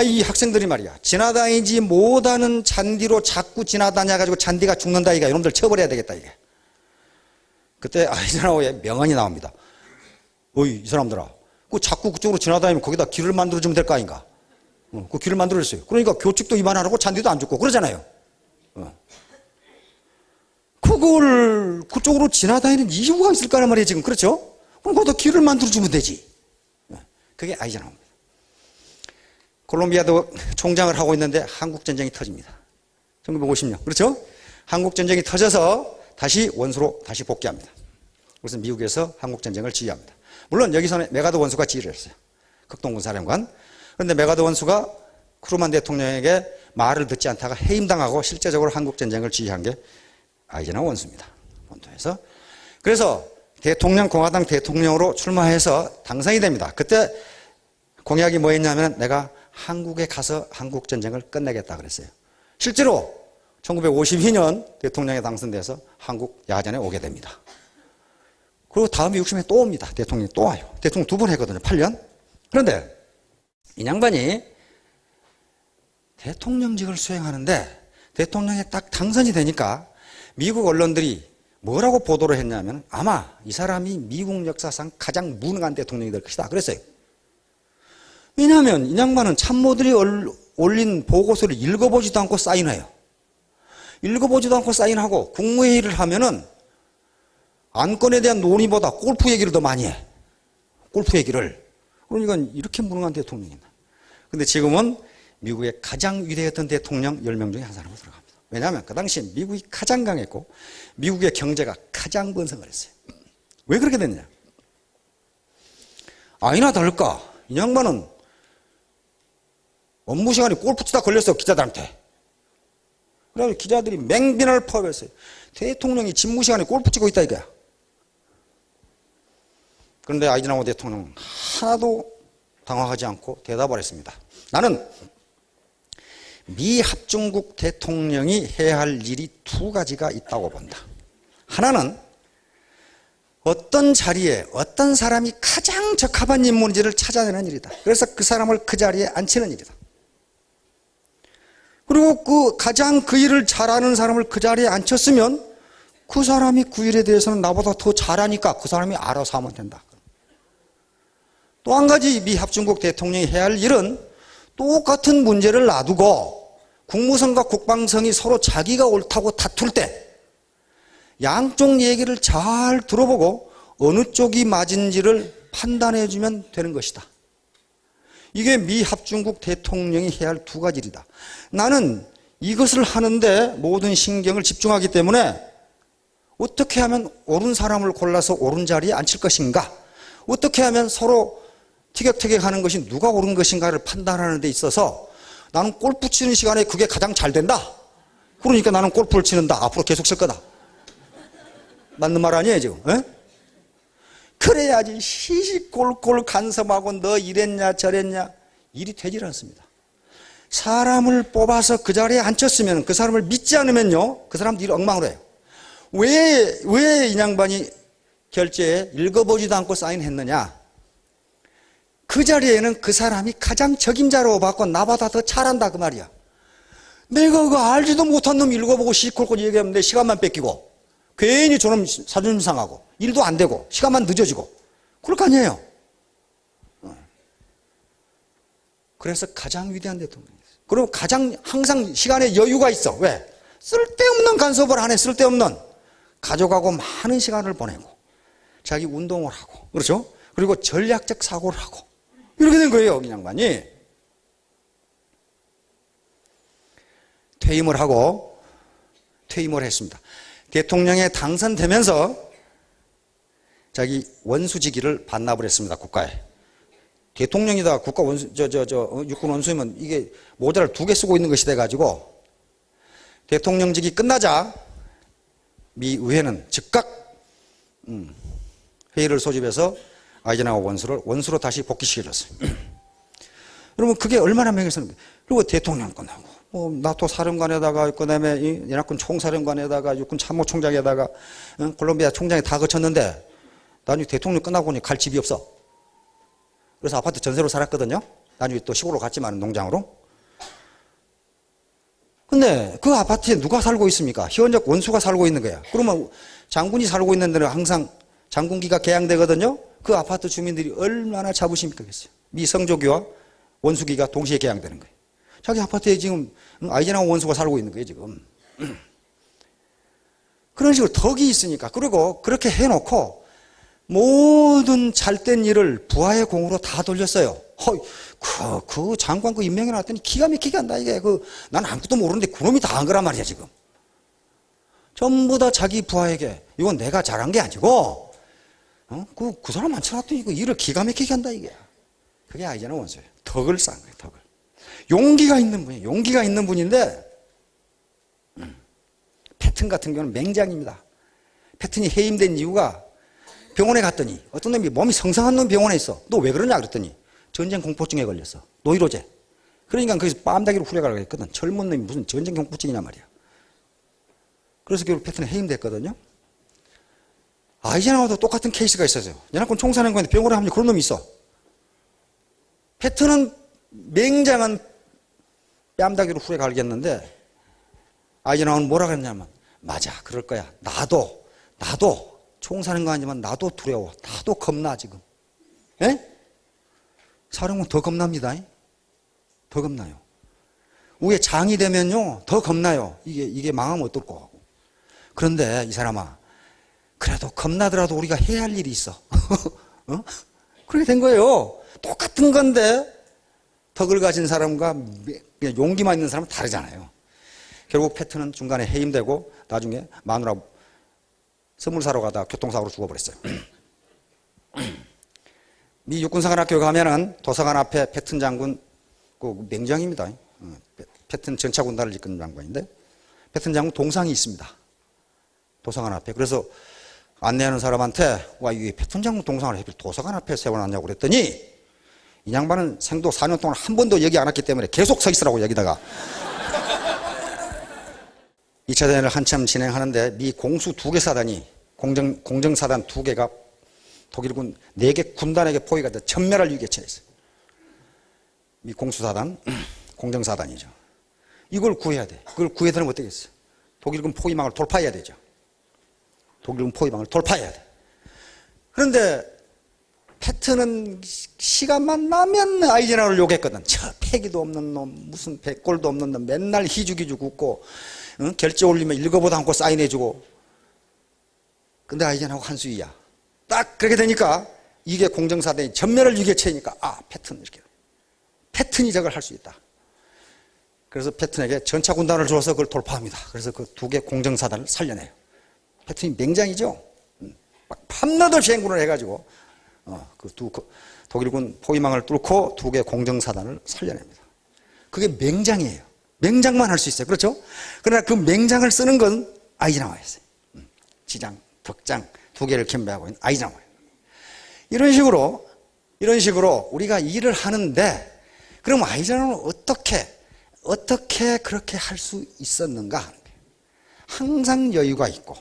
이 학생들이 말이야 지나다니지 못하는 잔디로 자꾸 지나다녀가지고 잔디가 죽는다 이가 이놈들 처벌해야 되겠다 이게. 그때 아이젠하워의 명언이 나옵니다. 어이 이 사람들아 그 자꾸 그쪽으로 지나다니면 거기다 길을 만들어주면 될 거 아닌가. 그 길을 만들어줬어요. 그러니까 교칙도 위반 안 하고 잔디도 안 죽고 그러잖아요. 그걸 그쪽으로 지나다니는 이유가 있을 거란 말이에요 지금. 그렇죠? 그럼 거기다 길을 만들어주면 되지. 그게 아이젠하워입니다. 콜롬비아도 총장을 하고 있는데 한국전쟁이 터집니다. 1950년. 그렇죠? 한국전쟁이 터져서 다시 원수로 다시 복귀합니다. 그래서 미국에서 한국전쟁을 지휘합니다. 물론 여기서는 메가더 원수가 지휘를 했어요. 극동군 사령관. 그런데 메가더 원수가 크루만 대통령에게 말을 듣지 않다가 해임당하고 실제적으로 한국전쟁을 지휘한 게 아이젠하워 원수입니다. 본토에서. 그래서 공화당 대통령으로 출마해서 당선이 됩니다. 그때 공약이 뭐였냐면 내가 한국에 가서 한국전쟁을 끝내겠다 그랬어요. 실제로 1952년 대통령에 당선돼서 한국 야전에 오게 됩니다. 그리고 다음에 60년에 또 옵니다. 대통령이 또 와요. 대통령 2번 했거든요. 8년. 그런데 이 양반이 대통령직을 수행하는데 대통령에 딱 당선이 되니까 미국 언론들이 뭐라고 보도를 했냐면 아마 이 사람이 미국 역사상 가장 무능한 대통령이 될 것이다 그랬어요. 왜냐하면 이 양반은 참모들이 올린 보고서를 읽어보지도 않고 사인해요. 읽어보지도 않고 사인하고 국무회의를 하면은 안건에 대한 논의보다 골프 얘기를 더 많이 해. 골프 얘기를. 그러니까 이렇게 무능한 대통령이다. 근데 지금은 미국의 가장 위대했던 대통령 10명 중에 한 사람으로 들어갑니다. 왜냐하면 그 당시에 미국이 가장 강했고 미국의 경제가 가장 번성을 했어요. 왜 그렇게 됐냐? 아니나 다를까 이 양반은 업무 시간에 골프 치다 걸렸어 기자들한테. 그래서 기자들이 맹비난을 퍼부었어요. 대통령이 집무 시간에 골프 치고 있다 이거야. 그런데 아이젠하워 대통령은 하나도 당황하지 않고 대답을 했습니다. 나는 미 합중국 대통령이 해야 할 일이 2가지가 있다고 본다. 하나는 어떤 자리에 어떤 사람이 가장 적합한 인물인지를 찾아내는 일이다. 그래서 그 사람을 그 자리에 앉히는 일이다. 그리고 가장 그 일을 잘하는 사람을 그 자리에 앉혔으면 그 사람이 그 일에 대해서는 나보다 더 잘하니까 그 사람이 알아서 하면 된다. 또 한 가지 미 합중국 대통령이 해야 할 일은 똑같은 문제를 놔두고 국무성과 국방성이 서로 자기가 옳다고 다툴 때 양쪽 얘기를 잘 들어보고 어느 쪽이 맞은지를 판단해 주면 되는 것이다. 이게 미 합중국 대통령이 해야 할 2가지 일이다. 나는 이것을 하는데 모든 신경을 집중하기 때문에 어떻게 하면 옳은 사람을 골라서 옳은 자리에 앉힐 것인가, 어떻게 하면 서로 티격태격하는 것이 누가 옳은 것인가를 판단하는 데 있어서 나는 골프 치는 시간에 그게 가장 잘 된다. 그러니까 나는 골프를 치는다. 앞으로 계속 칠 거다. 맞는 말 아니에요 지금? 에? 그래야지 시시콜콜 간섭하고 너 이랬냐 저랬냐 일이 되질 않습니다. 사람을 뽑아서 그 자리에 앉혔으면 그 사람을 믿지 않으면요 그 사람도 일 엉망으로 해요. 왜 이 양반이 결제에 읽어보지도 않고 사인했느냐? 그 자리에는 그 사람이 가장 적임자로 봤고 나보다 더 잘한다 그 말이야. 내가 그 알지도 못한 놈 읽어보고 시콜콜 얘기하면 내 시간만 뺏기고 괜히 저놈 자존심 상하고 일도 안 되고 시간만 늦어지고 그럴 거 아니에요. 그래서 가장 위대한 대통령이었어요. 그리고 가장 항상 시간에 여유가 있어. 왜? 쓸데없는 간섭을 안 해. 쓸데없는. 가져가고 많은 시간을 보내고 자기 운동을 하고 그렇죠? 그리고 전략적 사고를 하고 이렇게 된 거예요. 이 양반이. 퇴임을 했습니다. 대통령에 당선되면서 자기 원수직위를 반납을 했습니다. 국가에. 대통령이다 국가 원수, 육군 원수이면 이게 모자를 2개 쓰고 있는 것이 돼가지고 대통령직이 끝나자 미 의회는 즉각 회의를 소집해서 아이젠하워 원수로 다시 복귀시켜줬어요. 여러분 그게 얼마나 명예스러운 거예요. 그리고 대통령 끝나고 나토 사령관에다가 그다음에 연합군 총사령관에다가 육군 참모총장에다가 콜롬비아 총장이 다 거쳤는데 나중에 대통령 끝나고 보니 갈 집이 없어. 그래서 아파트 전세로 살았거든요. 나중에 또 시골로 갔지만 농장으로. 근데 그 아파트에 누가 살고 있습니까? 현역 원수가 살고 있는 거야. 그러면 장군이 살고 있는 데는 항상 장군기가 개양되거든요. 그 아파트 주민들이 얼마나 자부심이 있겠어요. 미 성조기와 원수기가 동시에 개양되는 거예요. 자기 아파트에 지금 아이젠하워 원수가 살고 있는 거예요, 지금. 그런 식으로 덕이 있으니까. 그리고 그렇게 해놓고 모든 잘된 일을 부하의 공으로 다 돌렸어요. 그 장관 그 임명해 놨더니 기가 막히게 한다, 이게. 난 아무것도 모르는데 그놈이 다 한 거란 말이야, 지금. 전부 다 자기 부하에게, 이건 내가 잘한 게 아니고, 그 사람 앉혀놨더니 이거 일을 기가 막히게 한다, 이게. 그게 아이젠하워 원수예요. 덕을 쌓은 거예요, 덕을. 용기가 있는 분이에요. 용기가 있는 분인데, 패튼 같은 경우는 맹장입니다. 패튼이 해임된 이유가 병원에 갔더니 어떤 놈이 몸이 성성한 놈 병원에 있어. 너 왜 그러냐 그랬더니 전쟁 공포증에 걸렸어. 노이로제. 그러니까 거기서 뺨다기로 후려가려고 했거든. 젊은 놈이 무슨 전쟁 공포증이냐 말이야. 그래서 결국 패튼이 해임됐거든요. 아이젠하워도 똑같은 케이스가 있었어요. 연합군 총사령관인데 병원에 하면 그런 놈이 있어. 패튼은 맹장한 뺨다기로 후려가겠는데 아이젠하워는 뭐라 그랬냐면 맞아 그럴 거야. 나도 총사령관이지만 나도 두려워. 나도 겁나 지금. 예? 사령관 더 겁납니다. 더 겁나요. 위에 장이 되면요 더 겁나요. 이게 망하면 어떨 거 하고. 그런데 이 사람아 그래도 겁나더라도 우리가 해야 할 일이 있어. 그렇게 된 거예요. 똑같은 건데 덕을 가진 사람과 그냥 용기만 있는 사람은 다르잖아요. 결국 패튼은 중간에 해임되고 나중에 마누라 선물 사러 가다가 교통사고로 죽어버렸어요. 미 육군사관학교 가면은 도서관 앞에 패튼 장군 그 맹장입니다. 패튼 전차군단을 이끄는 장관인데 패튼 장군 동상이 있습니다. 도서관 앞에. 그래서 안내하는 사람한테 와 이 패튼 장군 동상을 하필 도서관 앞에 세워놨냐고 그랬더니 이 양반은 생도 4년 동안 한 번도 얘기 안 했기 때문에 계속 서 있으라고 여기다가 2차 대전을 한참 진행하는데 미 공수 2개 사단이 공정사단 2개가 독일군 4개 군단에게 포위가 돼 전멸할 위기에 처했어요. 미 공수사단, 공정사단이죠. 이걸 구해야 돼. 그걸 구해야 되면 어떻게 했어요? 독일군 포위망을 돌파해야 되죠. 독일군 포위망을 돌파해야 돼. 그런데 패튼은 시간만 나면 아이젠하워를 욕했거든. 저 패기도 없는 놈, 무슨 백골도 없는 놈, 맨날 희죽희죽 웃고 결제 올리면 읽어보도 않고 사인해주고. 근데 아이젠하워 한수위야. 딱 그렇게 되니까 이게 공정사단이 전멸을 위기에 처하니까 패튼 이렇게. 패튼이 저걸 할 수 있다. 그래서 패튼에게 전차군단을 줘서 그걸 돌파합니다. 그래서 그 2개 공정사단을 살려내요. 패튼이 맹장이죠. 막 밤낮없이 행군을 해가지고 독일군 포위망을 뚫고 2개 공정사단을 살려냅니다. 그게 맹장이에요. 맹장만 할 수 있어요. 그렇죠? 그러나 그 맹장을 쓰는 건 아이젠하워였어요. 지장, 덕장 2개를 겸비하고 있는 아이젠하워. 이런 식으로 우리가 일을 하는데 그럼 아이젠하워는 어떻게 그렇게 할 수 있었는가 하는 거예요. 항상 여유가 있고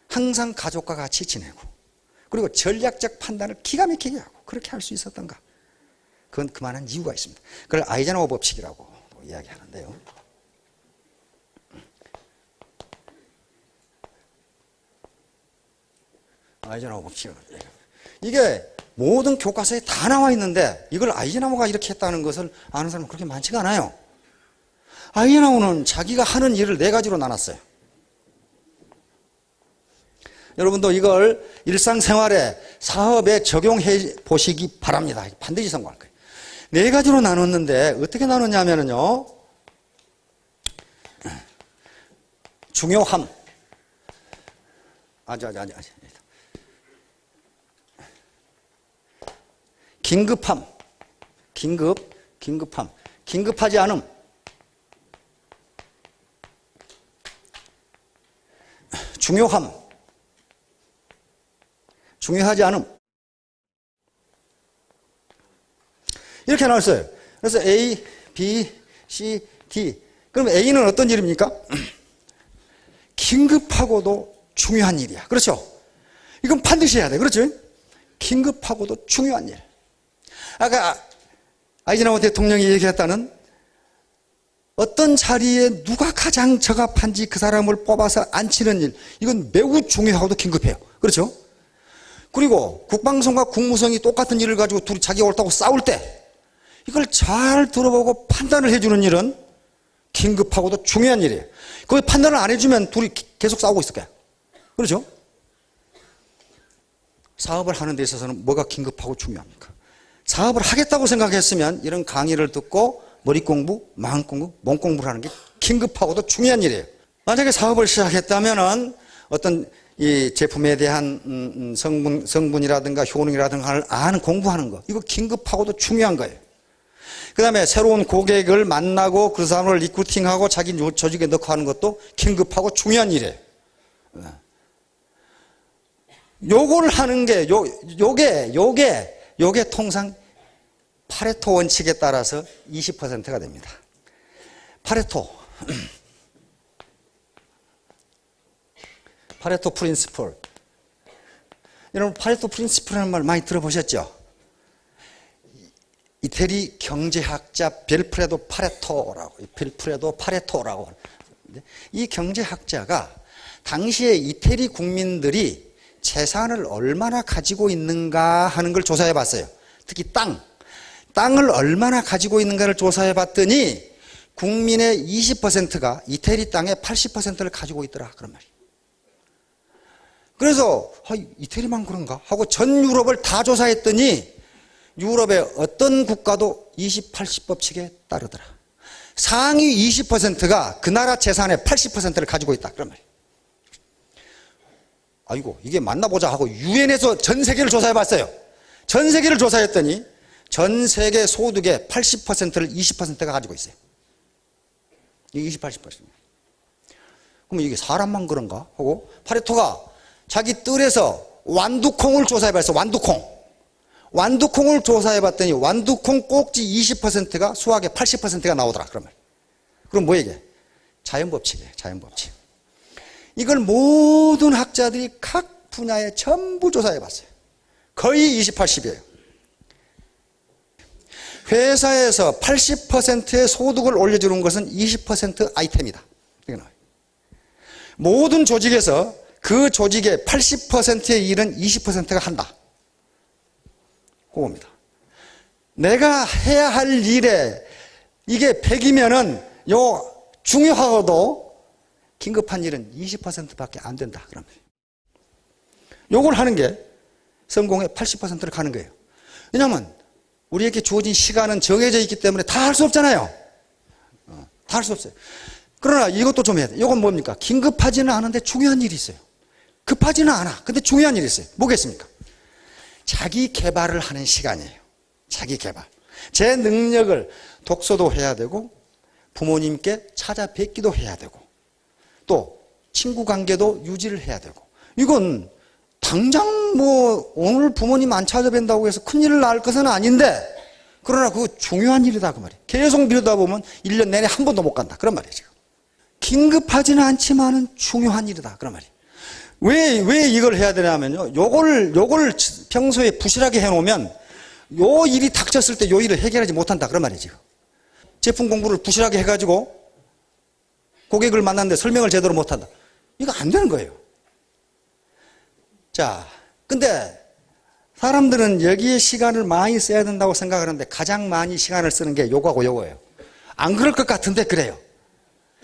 항상 가족과 같이 지내고 그리고 전략적 판단을 기가 막히게 하고 그렇게 할 수 있었던가. 그건 그만한 이유가 있습니다. 그걸 아이젠하워 법칙이라고 이야기하는데요. 아이젠하워 법칙. 이게 모든 교과서에 다 나와 있는데 이걸 아이젠하워가 이렇게 했다는 것을 아는 사람은 그렇게 많지가 않아요. 아이젠하워는 자기가 하는 일을 4가지로 나눴어요. 여러분도 이걸 일상생활에 사업에 적용해 보시기 바랍니다. 반드시 성공할 거예요. 4가지로 나눴는데 어떻게 나눴냐면요. 중요함. 긴급함. 긴급함. 긴급하지 않음. 중요함. 중요하지 않음. 이렇게 나왔어요. 그래서 A, B, C, D. 그럼 A는 어떤 일입니까? 긴급하고도 중요한 일이야. 그렇죠? 이건 반드시 해야 돼. 그렇죠? 긴급하고도 중요한 일. 아까 아이젠하워 대통령이 얘기했다는 어떤 자리에 누가 가장 적합한지 그 사람을 뽑아서 앉히는 일. 이건 매우 중요하고도 긴급해요. 그렇죠? 그리고 국방성과 국무성이 똑같은 일을 가지고 둘이 자기가 옳다고 싸울 때 이걸 잘 들어보고 판단을 해주는 일은 긴급하고도 중요한 일이에요. 그 판단을 안 해주면 둘이 계속 싸우고 있을 거야. 그렇죠? 사업을 하는 데 있어서는 뭐가 긴급하고 중요합니까? 사업을 하겠다고 생각했으면 이런 강의를 듣고 머리 공부, 마음 공부, 몸 공부를 하는 게 긴급하고도 중요한 일이에요. 만약에 사업을 시작했다면은 어떤 이 제품에 대한 성분이라든가 효능이라든가를 아는 공부하는 거, 이거 긴급하고도 중요한 거예요. 그 다음에 새로운 고객을 만나고 그 사람을 리크루팅하고 자기 조직에 넣고 하는 것도 긴급하고 중요한 일이에요. 요걸 하는 게, 요게 통상 파레토 원칙에 따라서 20%가 됩니다. 파레토 프린시플. 여러분, 파레토 프린시플이라는 말 많이 들어보셨죠? 이태리 경제학자 빌프레도 파레토라고. 이 경제학자가 당시에 이태리 국민들이 재산을 얼마나 가지고 있는가 하는 걸 조사해 봤어요. 특히 땅을 얼마나 가지고 있는가를 조사해 봤더니 국민의 20%가 이태리 땅의 80%를 가지고 있더라. 그런 말이에요. 그래서 이태리만 그런가 하고 전 유럽을 다 조사했더니 유럽의 어떤 국가도 20-80 법칙에 따르더라. 상위 20%가 그 나라 재산의 80%를 가지고 있다. 그런 말이에요. 아이고, 이게 맞나 보자 하고 유엔에서 전 세계를 조사해 봤어요. 전 세계를 조사했더니 전 세계 소득의 80%를 20%가 가지고 있어요. 이게 20-80%. 그러면 이게 사람만 그런가 하고 파레토가 자기 뜰에서 완두콩을 조사해 봤어요. 완두콩을 조사해 봤더니 완두콩 꼭지 20%가 수확의 80%가 나오더라. 그러면. 그럼 뭐 이게? 자연법칙이에요. 자연법칙. 이걸 모든 학자들이 각 분야에 전부 조사해 봤어요. 거의 20-80이에요. 회사에서 80%의 소득을 올려주는 것은 20% 아이템이다. 이게 나와요. 모든 조직에서 그 조직의 80%의 일은 20%가 한다. 그겁니다. 내가 해야 할 일에 이게 100이면은 중요하고도 긴급한 일은 20%밖에 안 된다. 그러면 요걸 하는 게 성공의 80%를 가는 거예요. 왜냐하면 우리에게 주어진 시간은 정해져 있기 때문에 다 할 수 없잖아요. 다 할 수 없어요. 그러나 이것도 좀 해야 돼. 이건 뭡니까? 긴급하지는 않은데 중요한 일이 있어요. 급하지는 않아. 근데 중요한 일이 있어요. 뭐겠습니까? 자기 개발을 하는 시간이에요. 자기 개발. 제 능력을 독서도 해야 되고 부모님께 찾아뵙기도 해야 되고 또 친구 관계도 유지를 해야 되고 이건 당장 오늘 부모님 안 찾아뵌다고 해서 큰일을 낳을 것은 아닌데 그러나 그거 중요한 일이다 그 말이에요. 계속 미루다 보면 1년 내내 한 번도 못 간다 그런 말이에요. 지금. 긴급하지는 않지만은 중요한 일이다 그런 말이에요. 왜 이걸 해야 되냐면요. 요걸 평소에 부실하게 해놓으면 요 일이 닥쳤을 때 요 일을 해결하지 못한다 그런 말이에요. 지금. 제품 공부를 부실하게 해가지고 고객을 만났는데 설명을 제대로 못한다. 이거 안 되는 거예요. 자, 근데 사람들은 여기에 시간을 많이 써야 된다고 생각하는데 가장 많이 시간을 쓰는 게 요거하고 요거예요. 안 그럴 것 같은데 그래요.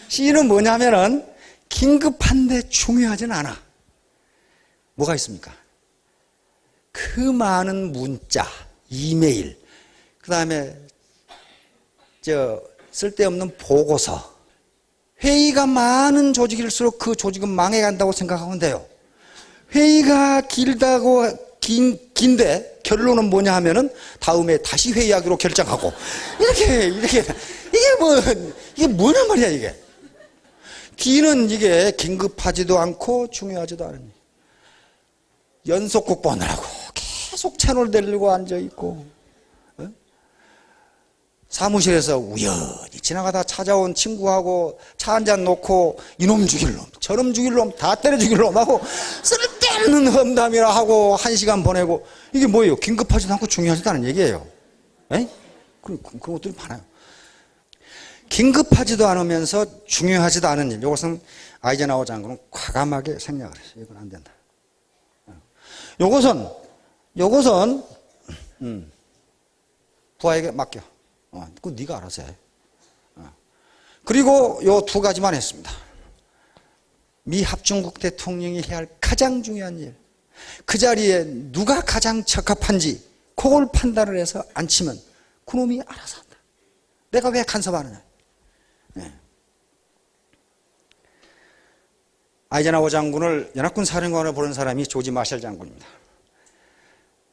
C는 뭐냐면은 긴급한데 중요하진 않아. 뭐가 있습니까? 그 많은 문자, 이메일, 그 다음에 쓸데없는 보고서, 회의가 많은 조직일수록 그 조직은 망해간다고 생각하면 돼요. 회의가 긴데 결론은 뭐냐 하면은 다음에 다시 회의하기로 결정하고 이게 뭐란 말이야 이게. D는 이게 긴급하지도 않고 중요하지도 않은 연속극 보느라고 계속 채널 돌리고 앉아있고, 사무실에서 우연히 지나가다 찾아온 친구하고 차 한잔 놓고 이놈 죽일 놈, 저놈 죽일 놈, 다 때려 죽일 놈 하고 쓸데없는 험담이라 하고 1시간 보내고, 이게 뭐예요? 긴급하지도 않고 중요하지도 않은 얘기예요. 그런 것들이 많아요. 긴급하지도 않으면서 중요하지도 않은 일, 이것은 아이젠하워 장군은 과감하게 생략을 했어요. 이건 안 된다. 요것은 부하에게 맡겨. 그건 네가 알아서 해. 그리고 요 두 가지만 했습니다. 미 합중국 대통령이 해야 할 가장 중요한 일, 그 자리에 누가 가장 적합한지 그걸 판단을 해서 앉히면 그놈이 알아서 한다. 내가 왜 간섭하느냐. 아이젠하워 장군을 연합군 사령관으로 보는 사람이 조지 마셜 장군입니다.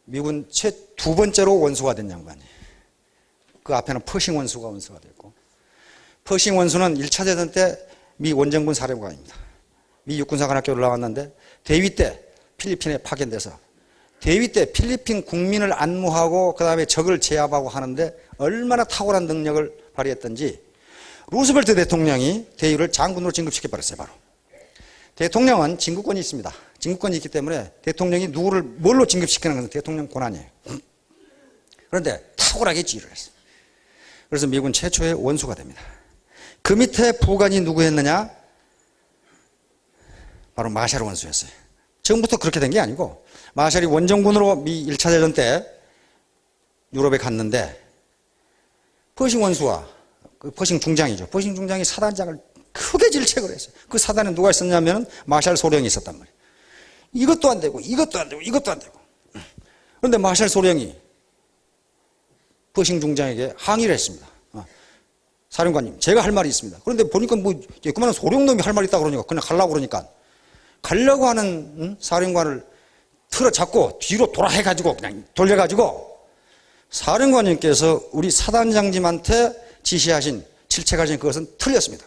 미군 두 번째로 원수가 된 양반이에요. 그 앞에는 퍼싱 원수가 됐고, 퍼싱 원수는 1차 대전 때 미 원정군 사령관입니다. 미 육군사관학교에 올라왔는데 대위 때 필리핀에 파견돼서 대위 때 필리핀 국민을 안무하고 그 다음에 적을 제압하고 하는데 얼마나 탁월한 능력을 발휘했던지 루스벨트 대통령이 대위를 장군으로 진급시켜버렸어요. 바로 대통령은 진급권이 있습니다. 진급권이 있기 때문에 대통령이 누구를 뭘로 진급시키는 것은 대통령 권한이에요. 그런데 탁월하게 지휘를 했어요. 그래서 미군 최초의 원수가 됩니다. 그 밑에 부관이 누구였느냐? 바로 마샬 원수였어요. 처음부터 그렇게 된 게 아니고, 마샬이 원정군으로 미 1차 대전 때 유럽에 갔는데 퍼싱 원수와 그 퍼싱 중장이죠. 퍼싱 중장이 사단장을 크게 질책을 했어요. 그 사단에 누가 있었냐면 마샬 소령이 있었단 말이에요. 이것도 안 되고 이것도 안 되고 이것도 안 되고. 그런데 마샬 소령이 퍼싱 중장에게 항의를 했습니다. 사령관님, 제가 할 말이 있습니다. 그런데 보니까 그만한 소령놈이 할 말이 있다 그러니까 그냥 가려고 그러니까, 가려고 하는 사령관을 틀어잡고 뒤로 돌아해가지고 그냥 돌려가지고 사령관님께서 우리 사단장님한테 지시하신, 질책하신 그것은 틀렸습니다.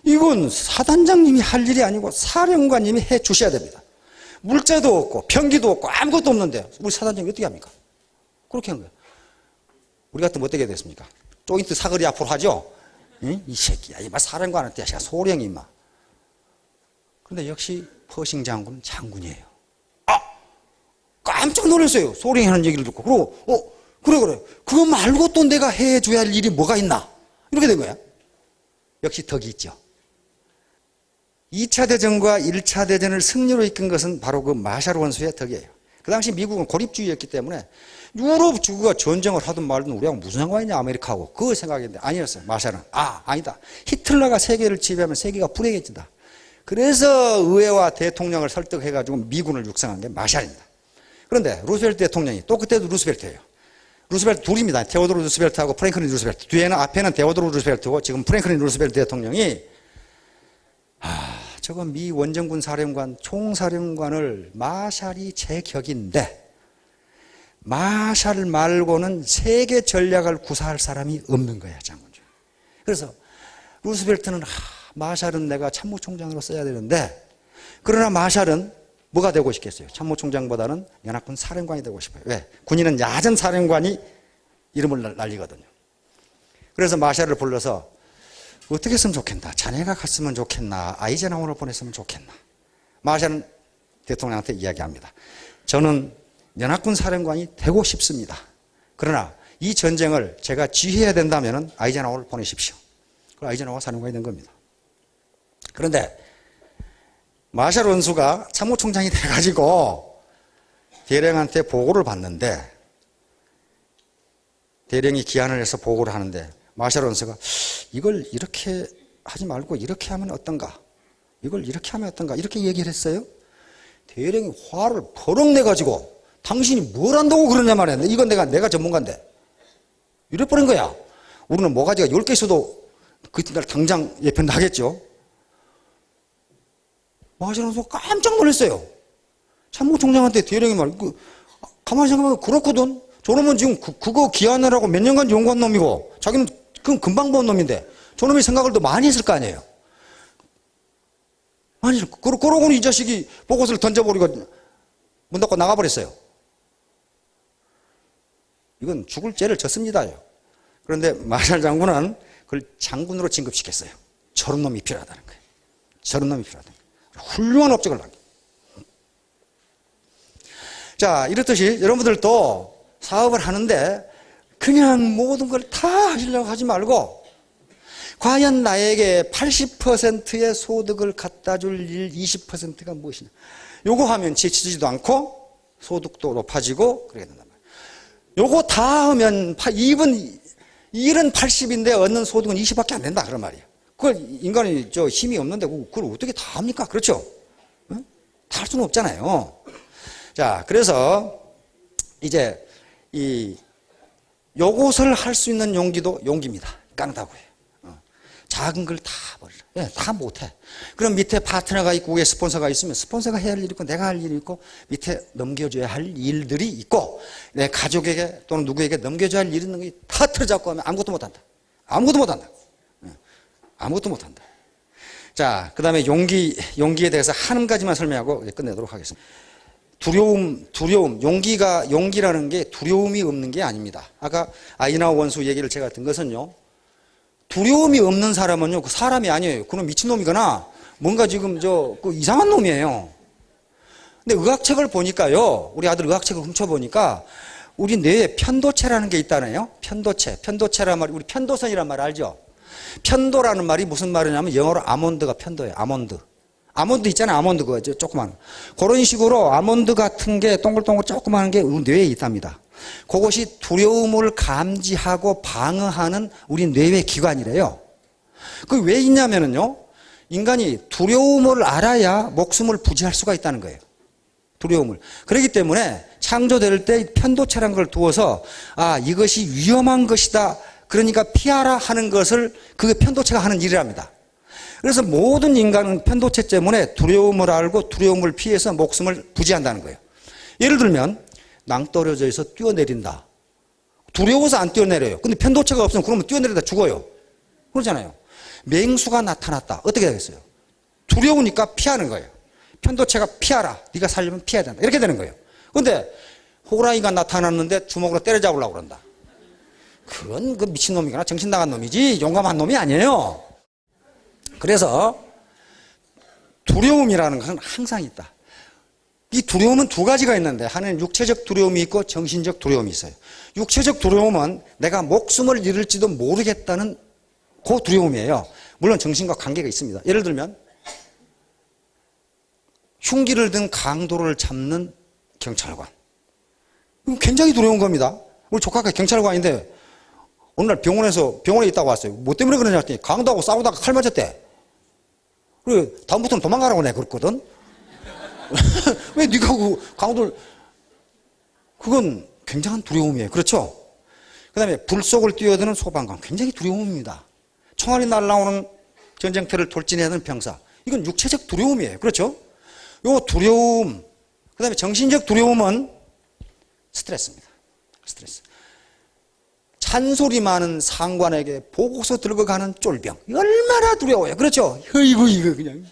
이건 사단장님이 할 일이 아니고 사령관님이 해 주셔야 됩니다. 물자도 없고 병기도 없고 아무것도 없는데 우리 사단장님이 어떻게 합니까? 그렇게 한 거예요. 우리 같으면 어떻게 됐습니까? 조인트 사거리 앞으로 하죠? 응? 이 새끼야, 이마 사령관한테 제가 소령이 임마. 그런데 역시 퍼싱 장군은 장군이에요. 깜짝 놀랐어요. 소령이 하는 얘기를 듣고. 그리고 그래. 그거 말고 또 내가 해줘야 할 일이 뭐가 있나? 이렇게 된 거야. 역시 덕이 있죠. 2차 대전과 1차 대전을 승리로 이끈 것은 바로 그 마샬 원수의 덕이에요. 그 당시 미국은 고립주의였기 때문에 유럽 주구가 전쟁을 하든 말든 우리하고 무슨 상관이냐 아메리카하고, 그 생각인데 아니었어요. 마샬은 아니다. 히틀러가 세계를 지배하면 세계가 불행해진다. 그래서 의회와 대통령을 설득해가지고 미군을 육성한 게 마샬입니다. 그런데 루스벨트 대통령이, 또 그때도 루스벨트예요. 루스벨트 둘입니다. 테오도로 루스벨트하고 프랭클린 루스벨트. 앞에는 테오도로 루스벨트고 지금 프랭클린 루스벨트 대통령이 저거 미 원정군 사령관, 총사령관을 마샬이 제 격인데 마샬 말고는 세계 전략을 구사할 사람이 없는 거야, 장군 중에. 그래서 루스벨트는 마샬은 내가 참모총장으로 써야 되는데, 그러나 마샬은 뭐가 되고 싶겠어요? 참모총장보다는 연합군 사령관이 되고 싶어요. 왜? 군인은 야전 사령관이 이름을 날리거든요. 그래서 마샬을 불러서 어떻게 했으면 좋겠나? 자네가 갔으면 좋겠나? 아이젠하워를 보냈으면 좋겠나? 마샬은 대통령한테 이야기합니다. 저는 연합군 사령관이 되고 싶습니다. 그러나 이 전쟁을 제가 지휘해야 된다면 아이젠하워를 보내십시오. 그래서 아이젠하워 사령관이 된 겁니다. 그런데 마샬 원수가 참모총장이 돼가지고 대령한테 보고를 받는데, 대령이 기한을 해서 보고를 하는데 마샬 원서가 이걸 이렇게 하지 말고 이렇게 하면 어떤가, 이걸 이렇게 하면 어떤가, 이렇게 얘기를 했어요. 대령이 화를 버럭 내가지고 당신이 뭘 한다고 그러냐 말이야. 이건 내가 전문가인데. 이래버린 거야. 우리는 모가지가 10개 있어도 그날 당장 예편 나겠죠. 마샬 원서가 깜짝 놀랐어요. 참모총장한테 대령이 가만히 생각하면 그렇거든. 저놈은 지금 그거 기한하라고 몇 년간 연구한 놈이고, 자기는 그건 금방 본 놈인데, 저놈이 생각을 더 많이 했을 거 아니에요. 아니, 그러고는 이 자식이 보고서를 던져버리고 문 닫고 나가버렸어요. 이건 죽을 죄를 졌습니다요. 그런데 마샬 장군은 그걸 장군으로 진급시켰어요. 저런 놈이 필요하다는 거예요. 저런 놈이 필요하다는 거예요. 훌륭한 업적을 남겨. 자, 이렇듯이 여러분들도 사업을 하는데 그냥 모든 걸 다 하시려고 하지 말고, 과연 나에게 80%의 소득을 갖다 줄 일 20%가 무엇이냐. 요거 하면 지치지도 않고 소득도 높아지고 그러게 된단 말이에요. 요거 다 하면 일은 80인데 얻는 소득은 20밖에 안 된다 그런 말이에요. 그걸 인간이 힘이 없는데 그걸 어떻게 다 합니까? 그렇죠? 응? 다 할 수는 없잖아요. 자, 그래서 이제 요것을 할 수 있는 용기도 용기입니다. 깡다구예요. 작은 걸 다 버리라. 예, 다 못해. 그럼 밑에 파트너가 있고 위에 스폰서가 있으면 스폰서가 해야 할 일이 있고 내가 할 일이 있고 밑에 넘겨줘야 할 일들이 있고, 내 가족에게 또는 누구에게 넘겨줘야 할 일이 있는 게 다 틀어잡고 하면 아무것도 못한다. 아무것도 못한다. 아무것도 못한다. 자, 그 다음에 용기에 대해서 한 가지만 설명하고 끝내도록 하겠습니다. 두려움, 용기라는 게 두려움이 없는 게 아닙니다. 아까 아이나우 원수 얘기를 제가 든 것은요, 두려움이 없는 사람은요, 그 사람이 아니에요. 그놈 미친놈이거나 뭔가 지금 그 이상한 놈이에요. 근데 의학책을 보니까요, 우리 아들 의학책을 훔쳐보니까 우리 뇌에 편도체라는 게 있다네요. 편도체란 말이, 우리 편도선이란 말 알죠? 편도라는 말이 무슨 말이냐면 영어로 아몬드가 편도예요. 아몬드 있잖아요. 아몬드 그거 조그만 그런 식으로 아몬드 같은 게 동글동글 조그마한 게 우리 뇌에 있답니다. 그것이 두려움을 감지하고 방어하는 우리 뇌의 기관이래요. 그게 왜 있냐면은요, 인간이 두려움을 알아야 목숨을 부지할 수가 있다는 거예요. 두려움을. 그렇기 때문에 창조될 때 편도체란 걸 두어서 이것이 위험한 것이다, 그러니까 피하라 하는 것을 그게 편도체가 하는 일이랍니다. 그래서 모든 인간은 편도체 때문에 두려움을 알고 두려움을 피해서 목숨을 부지한다는 거예요. 예를 들면 낭떠러져서 뛰어내린다. 두려워서 안 뛰어내려요. 근데 편도체가 없으면 그러면 뛰어내리다 죽어요. 그러잖아요. 맹수가 나타났다. 어떻게 되겠어요? 두려우니까 피하는 거예요. 편도체가 피하라. 네가 살려면 피해야 된다. 이렇게 되는 거예요. 그런데 호랑이가 나타났는데 주먹으로 때려잡으려고 그런다. 그건 그 미친놈이거나 정신 나간 놈이지 용감한 놈이 아니에요. 그래서 두려움이라는 것은 항상 있다. 이 두려움은 두 가지가 있는데, 하나는 육체적 두려움이 있고 정신적 두려움이 있어요. 육체적 두려움은 내가 목숨을 잃을지도 모르겠다는 그 두려움이에요. 물론 정신과 관계가 있습니다. 예를 들면 흉기를 든 강도를 잡는 경찰관, 이거 굉장히 두려운 겁니다. 우리 조카가 경찰관인데 어느 날 병원에 있다고 왔어요. 뭐 때문에 그러냐 했더니 강도하고 싸우다가 칼 맞았대. 그래, 다음부터는 도망가라고 내가 그랬거든. 왜 네가 그 강도를, 그건 굉장한 두려움이에요. 그렇죠? 그 다음에 불 속을 뛰어드는 소방관, 굉장히 두려움입니다. 총알이 날아오는 전쟁터를 돌진해야 하는 병사, 이건 육체적 두려움이에요. 그렇죠? 요 두려움, 그 다음에 정신적 두려움은 스트레스입니다. 스트레스. 잔소리 많은 상관에게 보고서 들고 가는 쫄병, 얼마나 두려워요. 그렇죠? 이거 그냥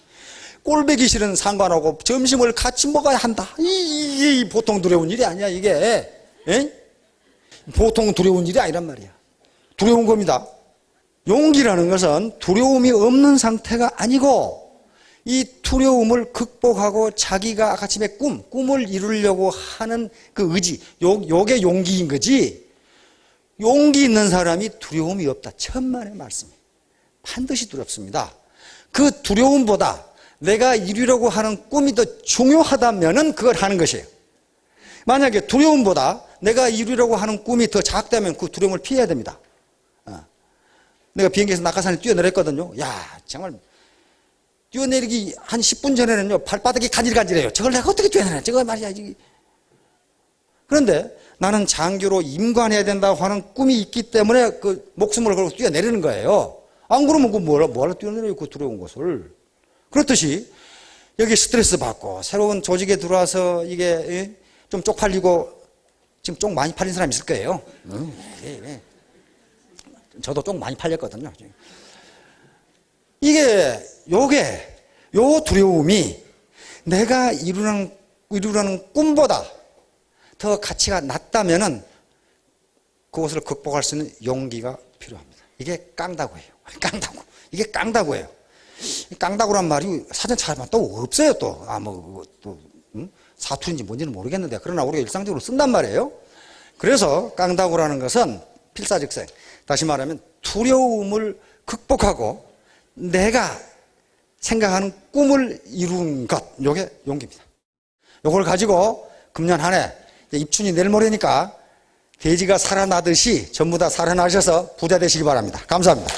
꼴배기 싫은 상관하고 점심을 같이 먹어야 한다. 이게 보통 두려운 일이 아니야, 이게. 에? 보통 두려운 일이 아니란 말이야. 두려운 겁니다. 용기라는 것은 두려움이 없는 상태가 아니고, 이 두려움을 극복하고 자기가 아침에 꿈을 이루려고 하는 그 의지, 요게 용기인 거지. 용기 있는 사람이 두려움이 없다. 천만의 말씀이에요. 반드시 두렵습니다. 그 두려움보다 내가 이루려고 하는 꿈이 더 중요하다면은 그걸 하는 것이에요. 만약에 두려움보다 내가 이루려고 하는 꿈이 더 작다면 그 두려움을 피해야 됩니다. 내가 비행기에서 낙하산에 뛰어내렸거든요. 야, 정말 뛰어내리기 한 10분 전에는요, 발바닥이 간질간질해요. 저걸 내가 어떻게 뛰어내려? 저거 말이야. 그런데 나는 장교로 임관해야 된다고 하는 꿈이 있기 때문에 그 목숨을 걸고 뛰어내리는 거예요. 안 그러면 그 뭐하러 뛰어내려요? 그 두려운 것을. 그렇듯이 여기 스트레스 받고 새로운 조직에 들어와서 이게 좀 쪽팔리고 지금 쪽 많이 팔린 사람 있을 거예요. 저도 쪽 많이 팔렸거든요. 요 두려움이 내가 이루려는 꿈보다 더 가치가 낮다면은 그것을 극복할 수 있는 용기가 필요합니다. 이게 깡다구예요. 깡다구. 이게 깡다구예요. 깡다구란 말이 사전 찾아보면 또 없어요, 또. 사투리인지 뭔지는 모르겠는데, 그러나 우리가 일상적으로 쓴단 말이에요. 그래서 깡다구라는 것은 필사직생. 다시 말하면 두려움을 극복하고 내가 생각하는 꿈을 이룬 것. 요게 용기입니다. 요걸 가지고 금년 한 해, 입춘이 내일 모레니까 돼지가 살아나듯이 전부 다 살아나셔서 부자 되시기 바랍니다. 감사합니다.